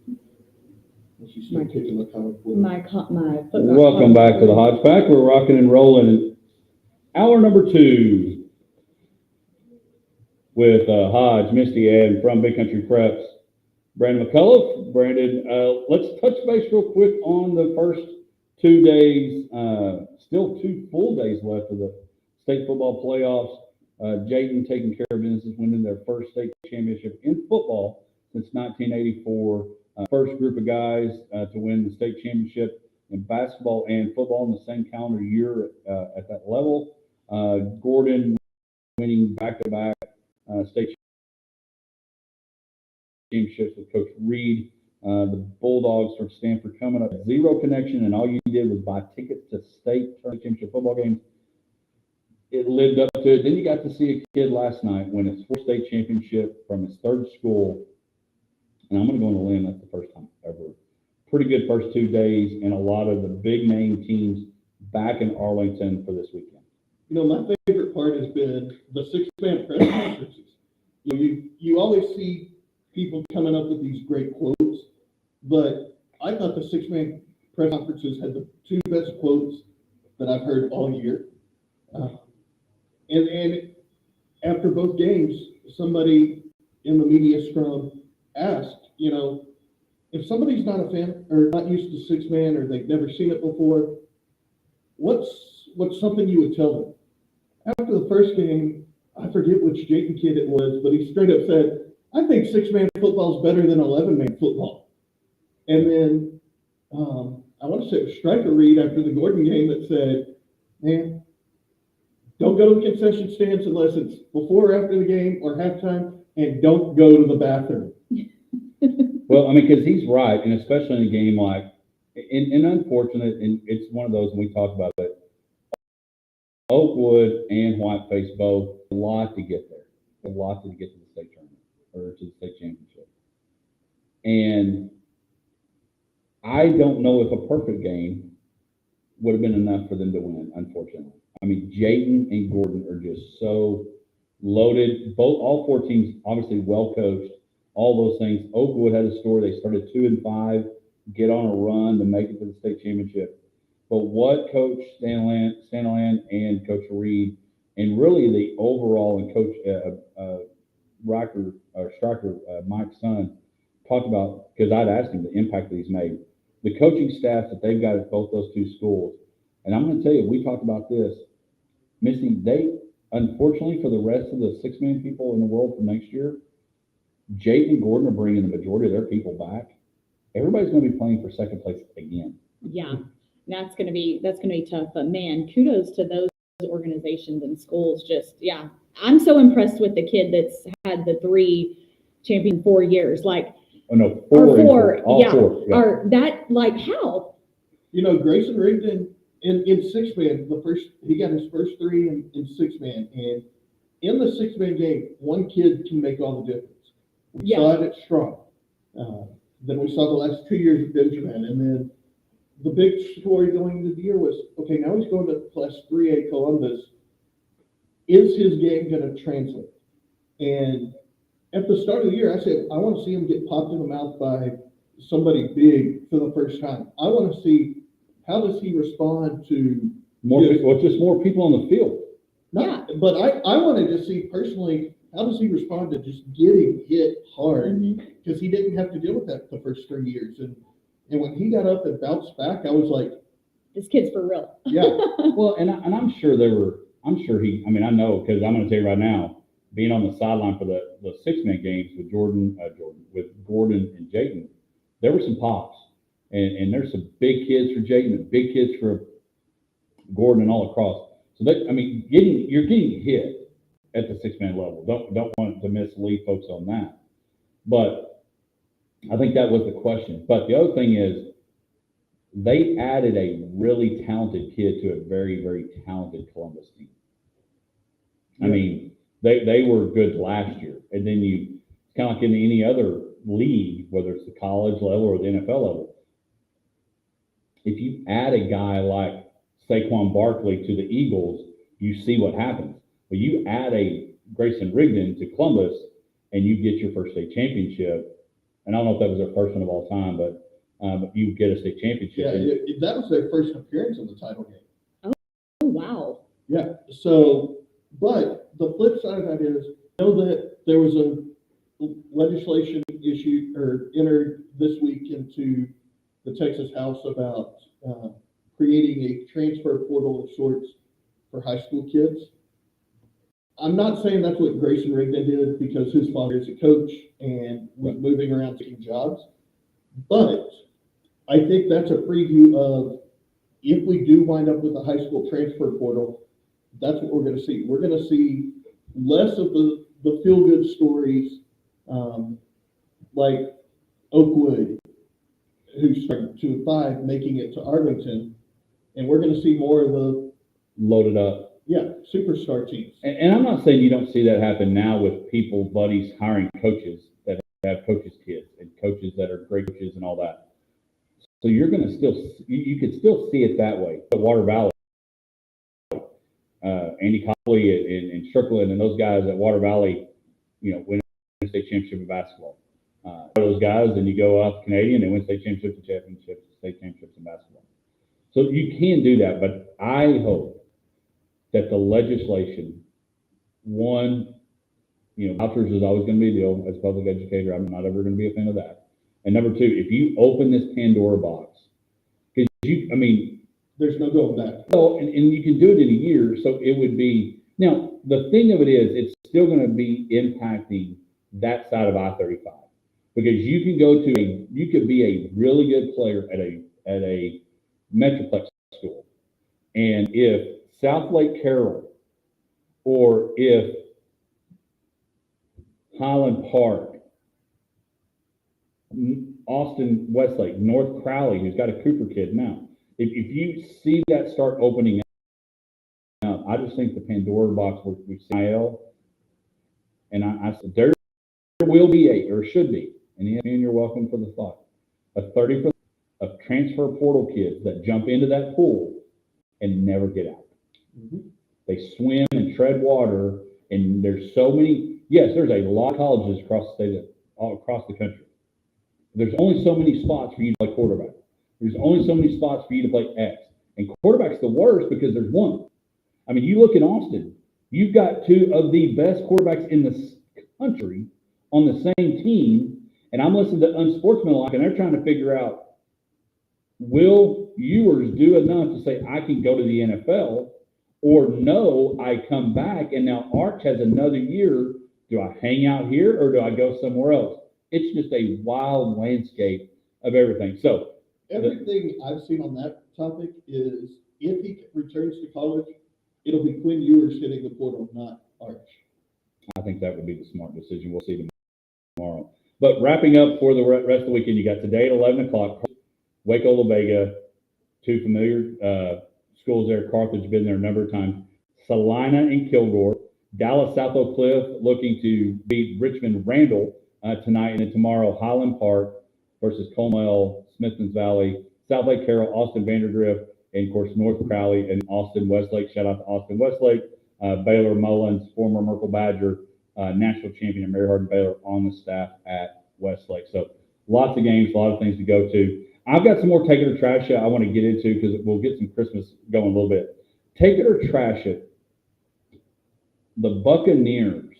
And she's still kicking the comic book. my foot. Welcome back to the Hodge Pack. We're rocking and rolling. Hour number 2 with Hodge, Misty, and from Big Country Preps, Brandon McCullough. Brandon, let's touch base real quick on the first 2 days. Still 2 full days left of the state football playoffs. Jayden taking care of business, winning their first state championship in football since 1984. First group of guys to win the state championship in basketball and football in the same calendar year at that level. Gordon winning back-to-back state championships with Coach Reed. The Bulldogs from Stanford coming up 0 connection, and all you did was buy tickets to state championship football games. It lived up to it. Then you got to see a kid last night win his 4th state championship from his 3rd school. And I'm going to go on a limb, that's the first time ever. Pretty good first 2 days, and a lot of the big name teams back in Arlington for this weekend. You know, my favorite part has been the 6-man press conferences. You always see people coming up with these great quotes, but I thought the 6-man press conferences had the 2 best quotes that I've heard all year. And after both games, somebody in the media scrum asked, you know, if somebody's not a fan or not used to 6-man or they've never seen it before, what's something you would tell them? After the first game, I forget which Jayton kid it was, but he straight up said, I think 6-man football is better than 11-man football. And then I want to say it was Striker Reed after the Gordon game that said, man, don't go to the concession stands unless it's before or after the game or halftime, and don't go to the bathroom. Well, I mean, because he's right, and especially in a game like, and unfortunate, and it's one of those when we talk about it, Oakwood and Whiteface both, a lot to get there, a lot to get to the state tournament or to the state championship. And I don't know if a perfect game would have been enough for them to win, unfortunately. I mean, Jayton and Gordon are just so loaded. All four teams obviously well coached. All those things. Oakwood had a story. They started 2-5, get on a run to make it to the state championship. But what Coach Stanland and Coach Reed, and really the overall and Coach Striker, Mike's son, talked about, because I'd asked him the impact that he's made. The coaching staff that they've got at both those two schools. And I'm going to tell you, we talked about this. Missy, they, unfortunately for the rest of the 6 million people in the world for next year, Jake and Gordon are bringing the majority of their people back. Everybody's going to be playing for second place again. Yeah, that's going to be tough. But man, kudos to those organizations and schools. Just, yeah, I'm so impressed with the kid that's had the 3 champion 4 years. Like, oh no, four. Are that, like, how? You know, Grayson Rigdon in 6-man, he got his first 3 in 6-man, and in the 6-man game, one kid can make all the difference. We saw it at Strong. Then we saw the last 2 years of Benjamin, and then the big story going into the year was, okay, now he's going to Class 3A Columbus. Is his game going to translate? And at the start of the year, I said, I want to see him get popped in the mouth by somebody big for the first time. I want to see, how does he respond to just more people on the field. But I wanted to see personally, how does he respond to just getting hit hard? Because he didn't have to deal with that the first 3 years. And when he got up and bounced back, I was like, this kid's for real. Yeah. Well, and I'm sure I know, because I'm going to tell you right now, being on the sideline for the 6-man games with Gordon and Jayden, there were some pops. And there's some big kids for Jayden and big kids for Gordon and all across. So you're getting hit at the 6-man level. Don't want to mislead folks on that. But I think that was the question. But the other thing is, they added a really talented kid to a very, very talented Columbus team. I mean, they were good last year. And then it's kind of like in any other league, whether it's the college level or the NFL level, if you add a guy like Saquon Barkley to the Eagles, you see what happens. But you add a Grayson Rigdon to Columbus, and you get your first state championship. And I don't know if that was their first one of all time, but you get a state championship. Yeah, that was their first appearance in the title game. Oh, wow. Yeah. So, but the flip side of that is, I know that there was a legislation entered this week into the Texas House about creating a transfer portal of sorts for high school kids. I'm not saying that's what Grayson Rigdon did, because his father is a coach and was moving around taking jobs. But I think that's a preview of, if we do wind up with a high school transfer portal, that's what we're going to see. We're going to see less of the feel-good stories like Oakwood, who's starting 2-5, making it to Arlington, and we're going to see more of the loaded up. Yeah, superstar teams. And I'm not saying you don't see that happen now with buddies hiring coaches that have coaches' kids and coaches that are great coaches and all that. So you're going to you could still see it that way. But Water Valley, Andy Copley and Strickland and those guys at Water Valley, win a state championship in basketball. Those guys, and you go up Canadian, they win state championships in basketball. So you can do that, but I hope that the legislation, one, vouchers is always going to be a deal. As a public educator, I'm not ever going to be a fan of that. And number two, if you open this Pandora box, because there's no going back. Well, and you can do it in a year, so it would be, now, the thing of it is, it's still going to be impacting that side of I-35. Because you could be a really good player at a Metroplex school. And if South Lake Carroll, or if Highland Park, Austin Westlake, North Crowley, who's got a Cooper kid now, if you see that start opening up, I just think the Pandora box we see IL, and I said there will be or should be, and you're welcome for the thought, a 30% of transfer portal kids that jump into that pool and never get out. Mm-hmm. They swim and tread water, And there's so many, yes, there's a lot of colleges across the state, all across the country. There's only so many spots for you to play quarterback. There's only so many spots for you to play X. And quarterback's the worst because there's one. I mean, you look in Austin, you've got two of the best quarterbacks in the country on the same team, and I'm listening to Unsportsmanlike, and they're trying to figure out, will Ewers do enough to say, I can go to the NFL, or no, I come back, and now Arch has another year. Do I hang out here, or do I go somewhere else? It's just a wild landscape of everything. So Everything I've seen on that topic is if he returns to college, it'll be Quinn Ewers hitting the portal, not Arch. I think that would be the smart decision. We'll see tomorrow. But wrapping up for the rest of the weekend, you got today at 11 o'clock, Waco, La Vega, two familiar schools there. Carthage, been there a number of times. Salina and Kilgore. Dallas, South Oak Cliff looking to beat Richmond Randall tonight. And then tomorrow, Highland Park versus Colmell, Smithlands Valley, South Lake Carroll, Austin Vanderdrift, and of course, North Crowley and Austin Westlake. Shout out to Austin Westlake. Baylor Mullins, former Merkle Badger, national champion of Mary Hardin Baylor, on the staff at Westlake. So lots of games, a lot of things to go to. I've got some more take it or trash it I want to get into because we'll get some Christmas going a little bit. Take it or trash it. The Buccaneers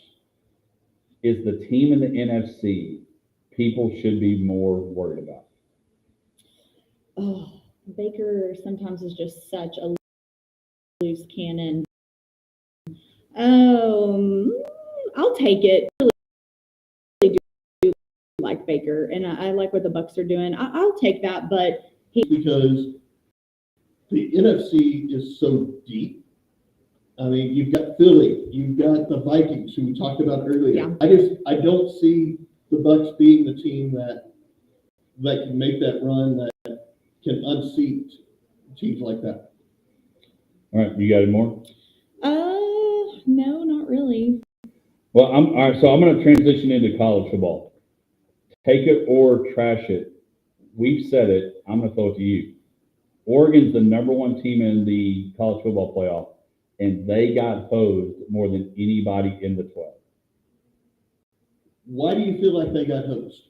is the team in the NFC people should be more worried about. Oh, Baker sometimes is just such a loose cannon. I'll take it. I really do like Baker, and I like what the Bucs are doing. I'll take that, but Because the NFC is so deep. I mean, you've got Philly, you've got the Vikings, who we talked about earlier. Yeah. I don't see the Bucs being the team that can make that run, that can unseat teams like that. All right, you got any more? No, not really. Well, all right, so I'm going to transition into college football. Take it or trash it. We've said it. I'm going to throw it to you. Oregon's the number one team in the college football playoff, and they got hosed more than anybody in the 12. Why do you feel like they got hosed?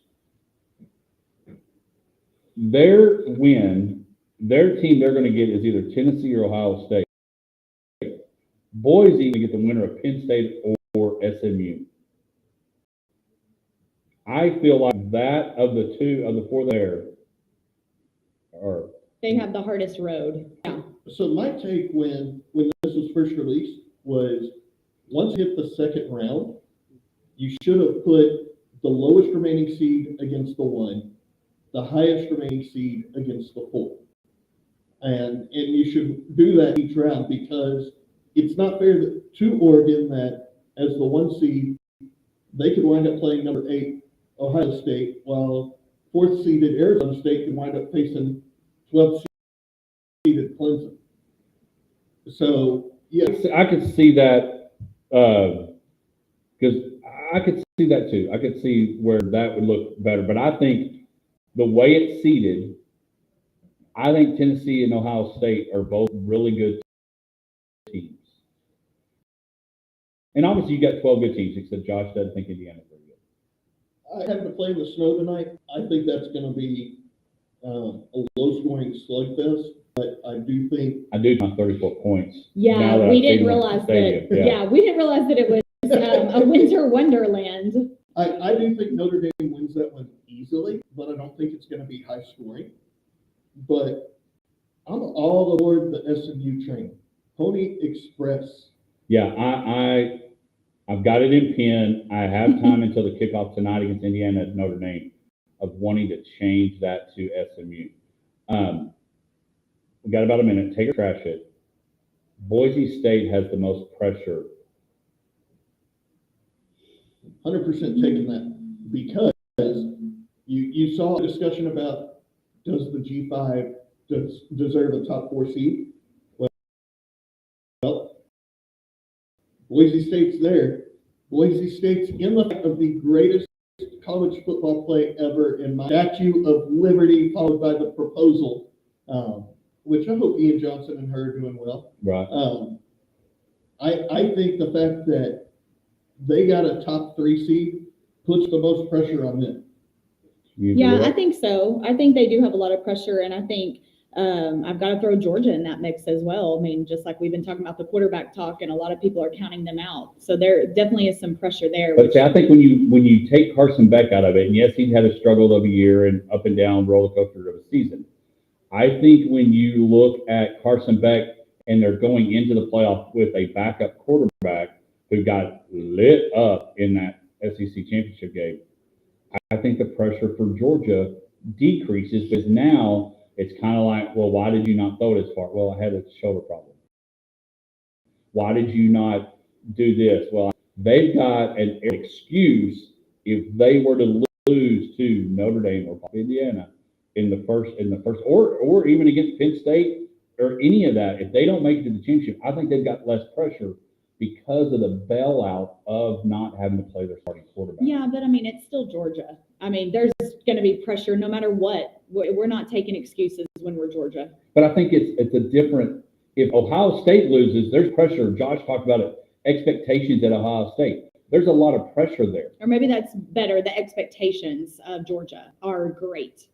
Their win, their team they're going to get is either Tennessee or Ohio State. Boise to get the winner of Penn State or SMU. I feel like that of the four there are. They have the hardest road. Yeah. So my take when this was first released was once you hit the second round, you should have put the lowest remaining seed against the 1, the highest remaining seed against the 4. And you should do that each round because it's not fair to Oregon that as the 1 seed, they could wind up playing number 8 Ohio State, while 4th seeded Arizona State can wind up facing 12th seeded Clemson. So, yeah. I could see that because I could see that too. I could see where that would look better. But I think the way it's seeded, I think Tennessee and Ohio State are both really good teams. And obviously you got 12 good teams, except Josh doesn't think Indiana's very good. I happen to play in the snow tonight. I think that's going to be a low-scoring slugfest. But I do think I do my 34 points. Yeah, we didn't realize that. Yeah, we didn't realize that it was a winter wonderland. I do think Notre Dame wins that one easily, but I don't think it's going to be high scoring. But I'm all aboard the SMU train. Pony Express. Yeah, I've got it in pen. I have time until the kickoff tonight against Indiana at Notre Dame of wanting to change that to SMU. We got about a minute. Take or trash it. Boise State has the most pressure. 100% taking that because you saw a discussion about does the G5 deserve a top 4 seed? Well, Boise State's there. Boise State's in the fact of the greatest college football play ever in my Statue of Liberty, followed by the proposal, which I hope Ian Johnson and her are doing well. Right. I think the fact that they got a top 3 seed, puts the most pressure on them. You agree Yeah, with I that? think so. I think they do have a lot of pressure, and I think I've got to throw Georgia in that mix as well. I mean, just like we've been talking about the quarterback talk, and a lot of people are counting them out. So there definitely is some pressure there. But see, I think when you take Carson Beck out of it, and yes, he's had a struggle of a year and up and down roller coaster of a season. I think when you look at Carson Beck and they're going into the playoff with a backup quarterback who got lit up in that SEC championship game, I think the pressure for Georgia decreases because now it's kind of like, well, why did you not throw it as far? Well, I had a shoulder problem. Why did you not do this? Well, they've got an excuse if they were to lose to Notre Dame or Indiana in the first, or even against Penn State or any of that. If they don't make it to the championship, I think they've got less pressure because of the bailout of not having to play their starting quarterback. Yeah, but I mean, it's still Georgia. I mean, there's going to be pressure no matter what. We're not taking excuses when we're Georgia. But I think it's a different. If Ohio State loses, there's pressure. Josh talked about it. Expectations at Ohio State. There's a lot of pressure there. Or maybe that's better. The expectations of Georgia are great.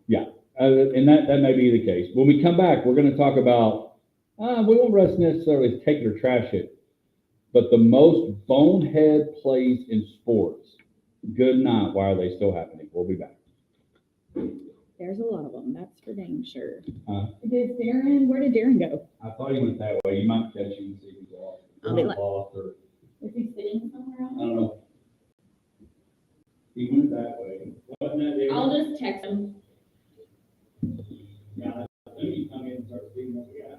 Yeah, and that may be the case. When we come back, we're going to talk about. We won't necessarily take it or trash it, but the most bonehead plays in sports. Good night. Why are they still happening? We'll be back. There's a lot of them. That's for dang sure. Where did Darren go? I thought he went that way. You might catch him and see if he's lost. I'll be like- Lost or Is he sitting somewhere I don't know. He went that way. Wasn't that Darren? I'll just text him. Yeah, I think he come in and start speaking up the guy.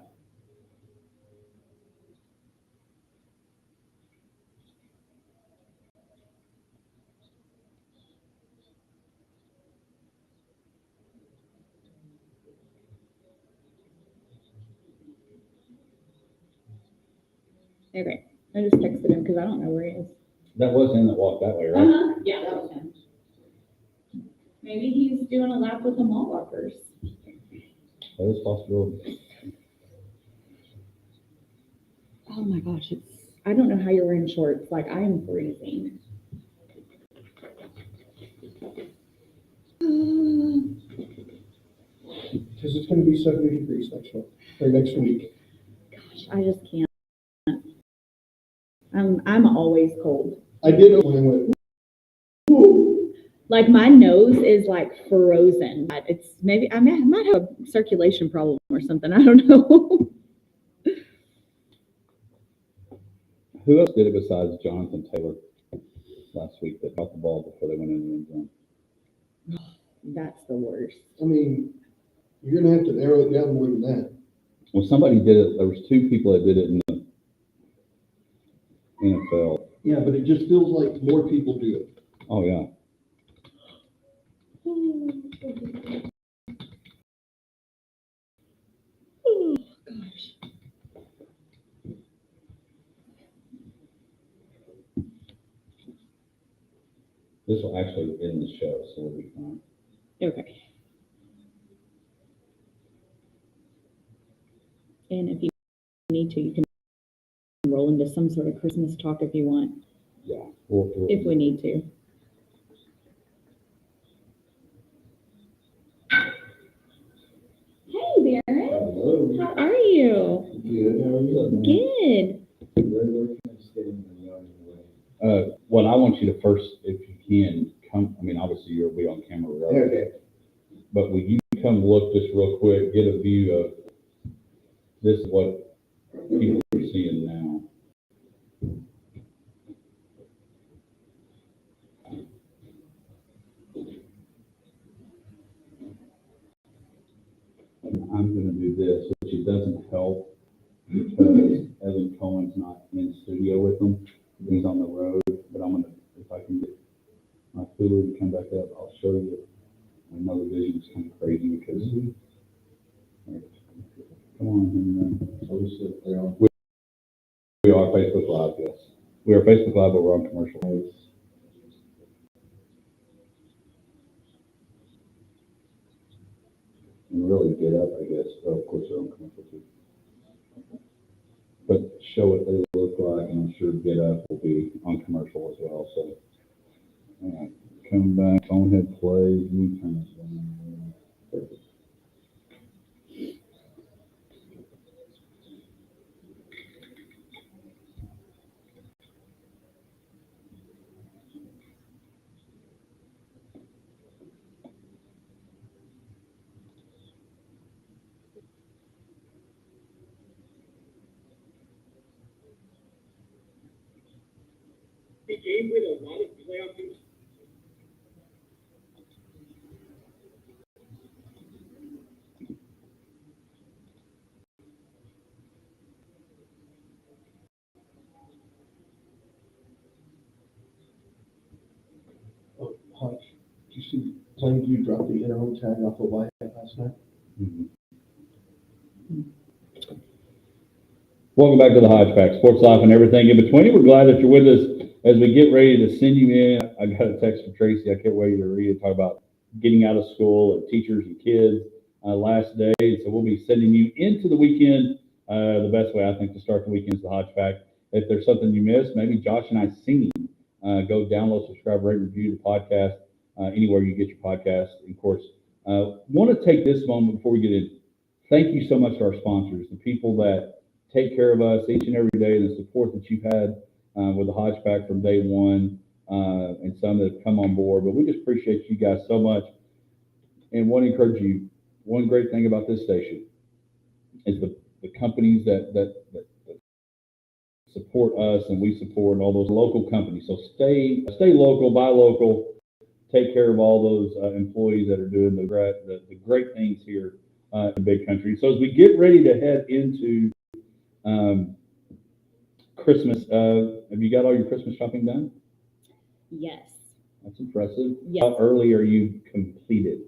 Okay. I just texted him because I don't know where he is. That was him that walked that way, right? Uh-huh. Yeah, that was him. Maybe he's doing a lap with the mall walkers. That is a possibility. Oh my gosh, I don't know how you're wearing shorts. Like, I am freezing. Because it's going to be 70 degrees next week. Gosh, I just can't. I'm always cold. I did when I went, whoa. Like, my nose is like frozen. It's maybe I might have a circulation problem or something. I don't know. Who else did it besides Jonathan Taylor last week that caught the ball before they went in the end zone? That's the worst. I mean, you're going to have to narrow it down more than that. Well, somebody did it. There was 2 people that did it in the NFL. Yeah, but it just feels like more people do it. Oh, yeah. Oh gosh. This will actually end the show, so we'll be fine. Okay. And if you need to, you can roll into some sort of Christmas talk if you want, Yeah. if we need to. Hey, Darren. Hello. How are you? Good. How are you? Good. What I want you to first, if you can, come. I mean, obviously you'll be on camera, right? Okay. But will you come look just real quick, get a view of this is what people are seeing now. I'm going to do this, which it doesn't help because Evan Cohen's not in studio with them. He's on the road, but I'm going to, if I can get my cooler to come back up, I'll show you. I know the vision's kind of crazy because, come on, Henry. We are Facebook Live, yes. We are Facebook Live, but we're on commercial. And really get up, I guess. Oh, of course, they're on commercial too. But show what they look like, and I'm I'm sure Get Up will be on commercial as well. So, all right, come back, on head play, new turn it down. Perfect. The game with a lot of playoff teams. Oh, Hodge, did you see Plainview drop the interim tag off of Whitehead last night? Mhm. Welcome back to the Hodge Pack, sports life and everything in between. We're glad that you're with us as we get ready to send you in. I got a text from Tracy. I can't wait to read it. Talk about getting out of school and teachers and kids last day. So we'll be sending you into the weekend. The best way I think to start the weekend is the Hodge Pack. If there's something you missed, maybe Josh and I singing, go download, subscribe, rate, review the podcast anywhere you get your podcast. And of course, want to take this moment before we get in. Thank you so much to our sponsors, the people that take care of us each and every day, and the support that you've had with the Hodge Pack from day one, and some that have come on board. But we just appreciate you guys so much, and want to encourage you. One great thing about this station is the companies that support us and we support, and all those local companies. So stay local, buy local, take care of all those employees that are doing the great things here in the big country. So as we get ready to head into Christmas, have you got all your Christmas shopping done? Yes. That's impressive. Yes. How early are you completed?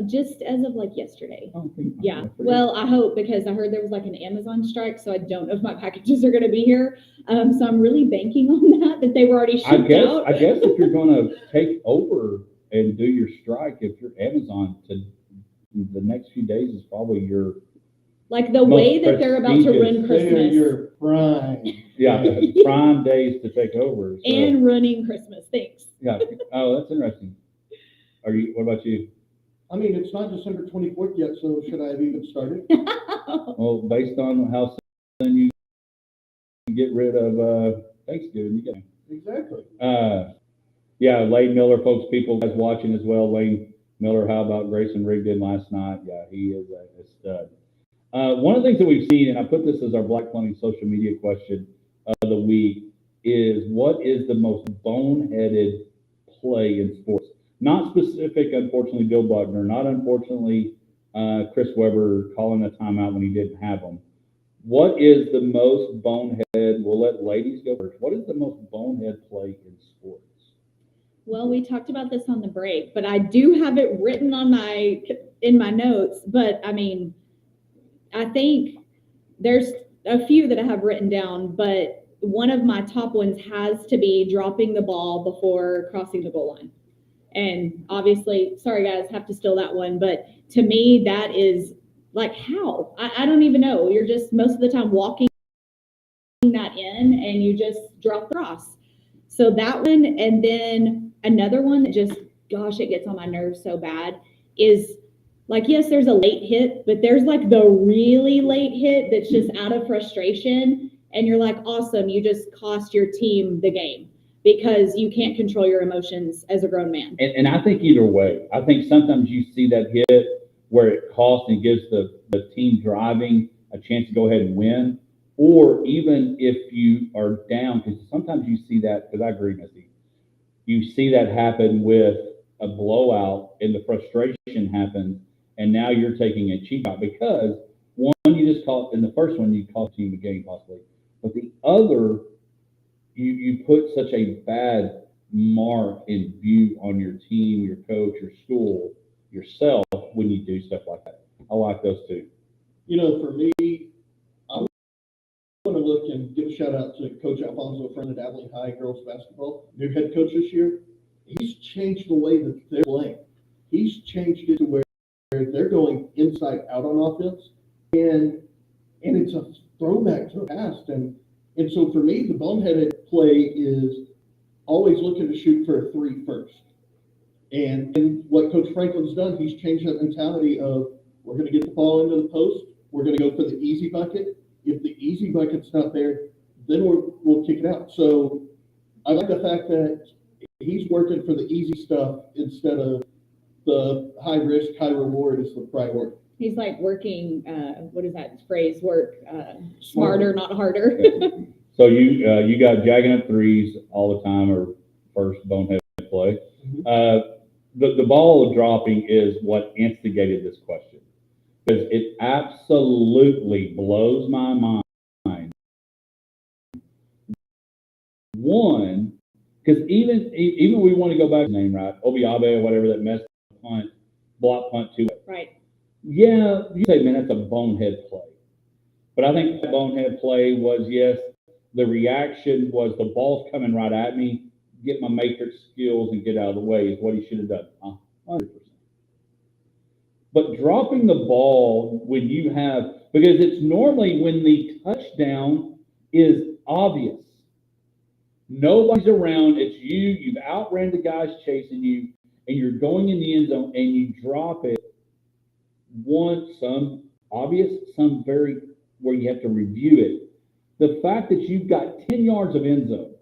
Just as of like yesterday. Oh, Yeah. Well, I hope, because I heard there was like an Amazon strike, so I don't know if my packages are going to be here. So I'm really banking on that they were already shipped out. I guess if you're going to take over and do your strike, if you're Amazon, to the next few days is probably your Like the way that they're about to run They're Christmas your prime. prime days to take over. So, and running Christmas. Thanks. yeah. Oh, that's interesting. What about you? I mean, it's not December 24th yet, so should I have even started? Well, based on how soon you get rid of Thanksgiving, you can. Exactly. Yeah, Lane Miller, folks, people guys watching as well. Lane Miller, how about Grayson Rigdon last night? Yeah, he is a stud. One of the things that we've seen, and I put this as our Black Plumbing social media question of the week, is what is the most boneheaded play in sports? Not specific, unfortunately, Bill Buckner, not unfortunately Chris Webber calling a timeout when he didn't have them. What is the most bonehead? We'll let ladies go first. What is the most bonehead play in sports? Well, we talked about this on the break, but I do have it written on in my notes. But I mean, I think there's a few that I have written down, but one of my top ones has to be dropping the ball before crossing the goal line. And obviously, sorry guys, have to steal that one. But to me, that is like, how? I don't even know. You're just most of the time walking that in and you just drop the cross. So that one, and then another one that just, gosh, it gets on my nerves so bad is like, yes, there's a late hit, but there's like the really late hit that's just out of frustration. And you're like, awesome, you just cost your team the game because you can't control your emotions as a grown man. And I think either way, I think sometimes you see that hit where it costs and gives the team driving a chance to go ahead and win. Or even if you are down, because sometimes you see that, because I agree, Missy, you see that happen with a blowout and the frustration happens, and now you're taking a cheap out because one, you just caught, in the first one, you cost the team the game possibly, but the other, you put such a bad mark and view on your team, your coach, your school, yourself when you do stuff like that. I like those two. You know, for me, I want to look and give a shout out to Coach Alfonso Friend at Abilene High girls basketball, new head coach this year. He's changed the way that they're playing. He's changed it to where they're going inside out on offense, and it's a throwback to the past. And And so for me, the boneheaded play is always looking to shoot for a 3 first. And what Coach Franklin's done, he's changed that mentality of we're going to get the ball into the post, we're going to go for the easy bucket. If the easy bucket's not there, then we'll kick it out. So I like the fact that he's working for the easy stuff instead of the high risk, high reward is the priority. He's like working, what is that phrase? Work smarter, not harder. Yeah. So you got jagging up threes all the time, or first bonehead play. The ball dropping is what instigated this question, because it absolutely blows my mind. One, because even we want to go back to the name, right? Obiabe or whatever, that messed punt, block punt to it. Right. Yeah, you say, man, that's a bonehead play. But I think that bonehead play was, yes, the reaction was the ball's coming right at me, get my matrix skills and get out of the way is what he should have done. 100%. But dropping the ball when you have, because it's normally when the touchdown is obvious. Nobody's around, it's you've outran the guys chasing you, and you're going in the end zone and you drop it. Some obvious, some very where you have to review it. The fact that you've got 10 yards of end zone,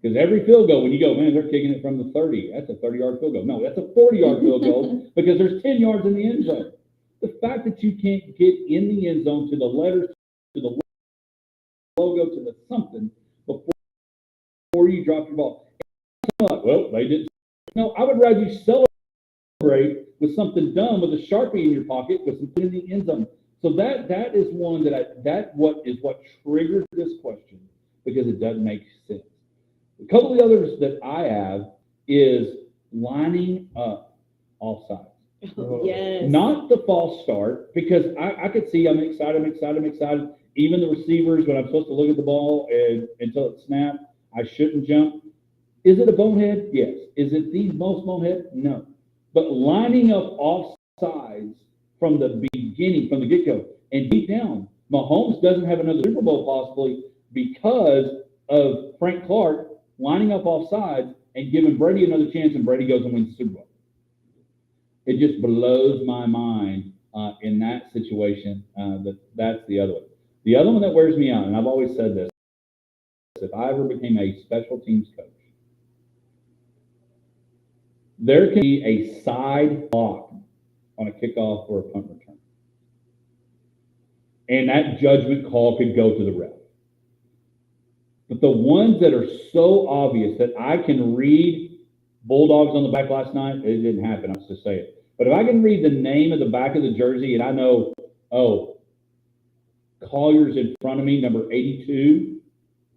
because every field goal, when you go, man, they're kicking it from the 30, that's a 30-yard field goal. No, that's a 40-yard field goal because there's 10 yards in the end zone. The fact that you can't get in the end zone to the letters, to the logo, to the something before you drop your ball. Well, they didn't. No, I would rather you celebrate with something dumb, with a Sharpie in your pocket, with something in the end zone. So that is one that what triggered this question, because it doesn't make sense. A couple of the others that I have is lining up offsides. Oh, yes. Not the false start, because I could see I'm excited. Even the receivers, when I'm supposed to look at the ball until it snapped, I shouldn't jump. Is it a bonehead? Yes. Is it the most bonehead? No. But lining up offsides from the beginning, from the get-go, and deep down, Mahomes doesn't have another Super Bowl possibly because of Frank Clark lining up offsides and giving Brady another chance, and Brady goes and wins the Super Bowl. It just blows my mind in that situation. That's the other one. The other one that wears me out, and I've always said this, if I ever became a special teams coach, there can be a side block on a kickoff or a punt return. And that judgment call could go to the ref. But the ones that are so obvious that I can read Bulldogs on the back last night, it didn't happen, I'll just say it. But if I can read the name of the back of the jersey and I know, Collier's in front of me, number 82,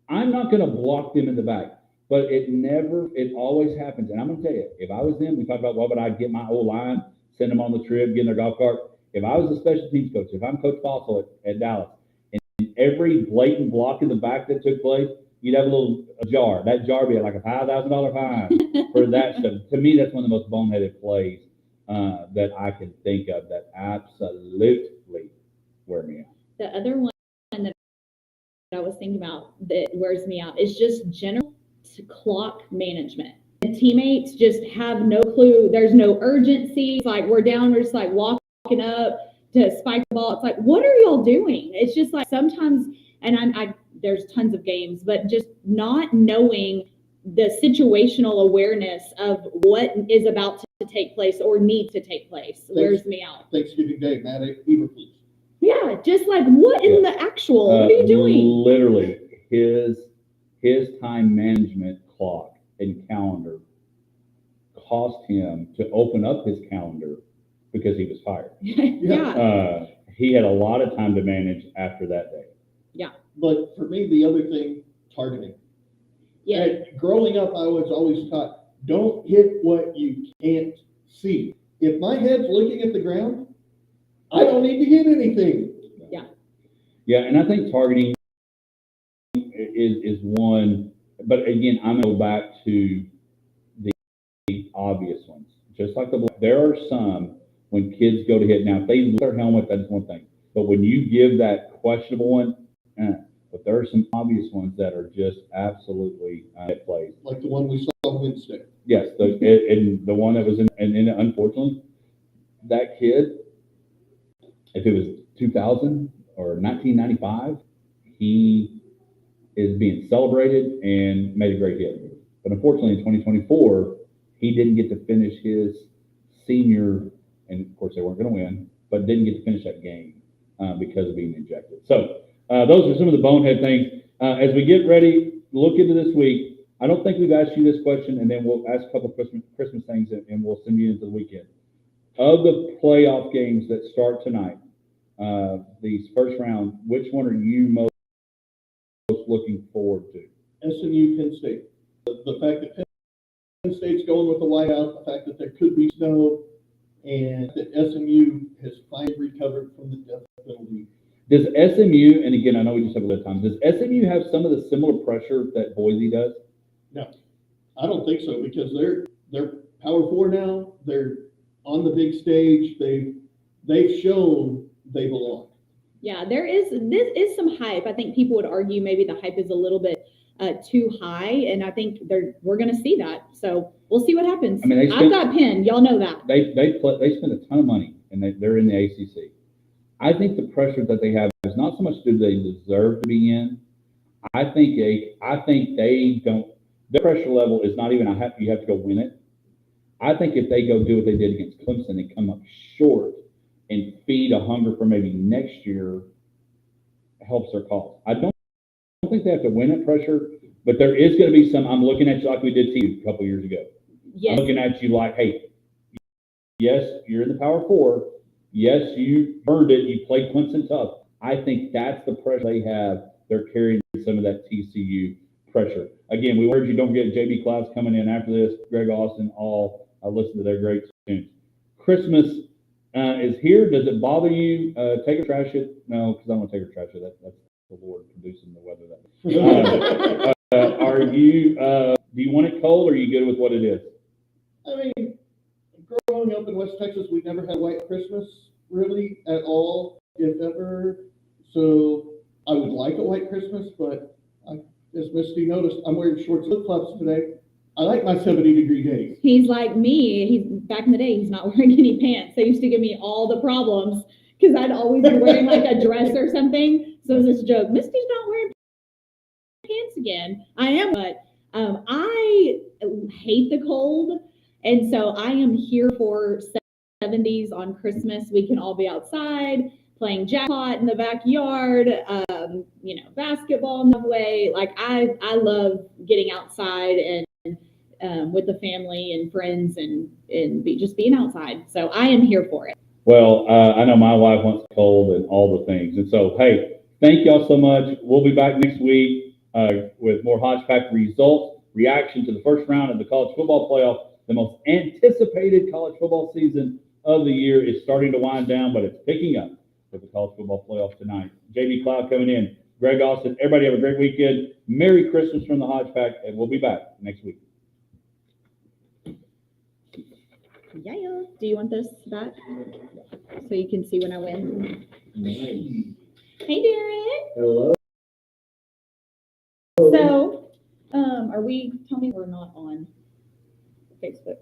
I'm not going to block them in the back. But it always happens. And I'm going to tell you, if I was them, we talked about what would I get my whole line, send them on the trip, get in their golf cart. If I was a special teams coach, if I'm Coach Fossil at Dallas, and every blatant block in the back that took place, you'd have a jar. That jar would be like a $5,000 fine for that stuff. To me, that's one of the most boneheaded plays that I can think of that absolutely wear me out. The other one that I was thinking about that wears me out is just general clock management. The teammates just have no clue. There's no urgency. It's like we're down, we're just like walking up to spike the ball. It's like, what are y'all doing? It's just like sometimes, and I there's tons of games, but just not knowing the situational awareness of what is about to take place or needs to take place wears me out. Thanksgiving Day, Matt Eberflus. Yeah, just like what in the actual? What are you doing? Literally, his time management clock and calendar cost him to open up his calendar because he was fired. Yeah. He had a lot of time to manage after that day. Yeah. But for me, the other thing, targeting. Yeah. And growing up, I was always taught, don't hit what you can't see. If my head's looking at the ground, I don't need to hit anything. Yeah. Yeah, and I think targeting is one, but again, I'm going to go back to the obvious ones. Just like there are some when kids go to hit. Now, if they lose their helmet, that's one thing. But when you give that questionable one, but there are some obvious ones that are just absolutely at play. Like the one we saw Wednesday. Yes, and the one that was and unfortunately, that kid, if it was 2000 or 1995, he is being celebrated and made a great hit. But unfortunately, in 2024, he didn't get to finish his senior, and of course they weren't going to win, but didn't get to finish that game because of being injected. So those are some of the bonehead things. As we get ready, look into this week. I don't think we've asked you this question, and then we'll ask a couple of Christmas things, and we'll send you into the weekend. Of the playoff games that start tonight, these first round, which one are you most looking forward to? SMU, Penn State. The fact that Penn State's going with the whiteout, the fact that there could be snow, and that SMU has finally recovered from the death penalty. Does SMU, and again, I know we just have a little time, does SMU have some of the similar pressure that Boise does? No, I don't think so, because they're Power 4 now. They're on the big stage. They've shown they belong. Yeah, this is some hype. I think people would argue maybe the hype is a little bit too high, and I think we're going to see that. So we'll see what happens. I mean, I've got Penn. Y'all know that. They spend a ton of money, and they're in the ACC. I think the pressure that they have is not so much do they deserve to be in. I think they don't. Their pressure level is not even you have to go win it. I think if they go do what they did against Clemson and come up short and feed a hunger for maybe next year, it helps their cause. I don't think they have to win at pressure, but there is going to be some. I'm looking at you like we did to you a couple years ago. Yes. I'm looking at you like, hey, yes, you're in the Power 4. Yes, you earned it. You played Clemson tough. I think that's the pressure they have. They're carrying some of that TCU pressure. Again, we urge you don't get JB Clouds coming in after this. Greg Austin, all listen to their great tunes. Christmas is here. Does it bother you? Take or trash it? No, because I don't want to take or trash it. That's the Lord producing the weather that way. Are you? Do you want it cold, or are you good with what it is? I mean, growing up in West Texas, we never had white Christmas really at all, if ever. So I would like a white Christmas, but as Misty noticed, I'm wearing short flip-flops today. I like my 70-degree days. He's like me. He's back in the day. He's not wearing any pants. They used to give me all the problems because I'd always be wearing like a dress or something. So it was this joke. Misty's not wearing pants again. I am, but I hate the cold, and so I am here for 70s on Christmas. We can all be outside playing jackpot in the backyard, basketball in the way. Like I love getting outside and with the family and friends and just being outside. So I am here for it. Well, I know my wife wants cold and all the things. And so, hey, thank y'all so much. We'll be back next week with more Hodge Pack results, reaction to the first round of the college football playoff. The most anticipated college football season of the year is starting to wind down, but it's picking up with the college football playoff tonight. JB Cloud coming in. Greg Austin, everybody have a great weekend. Merry Christmas from the Hodge Pack, and we'll be back next week. Yeah. Do you want this back so you can see when I win? Hey, Derek. Hello. So, tell me we're not on Facebook.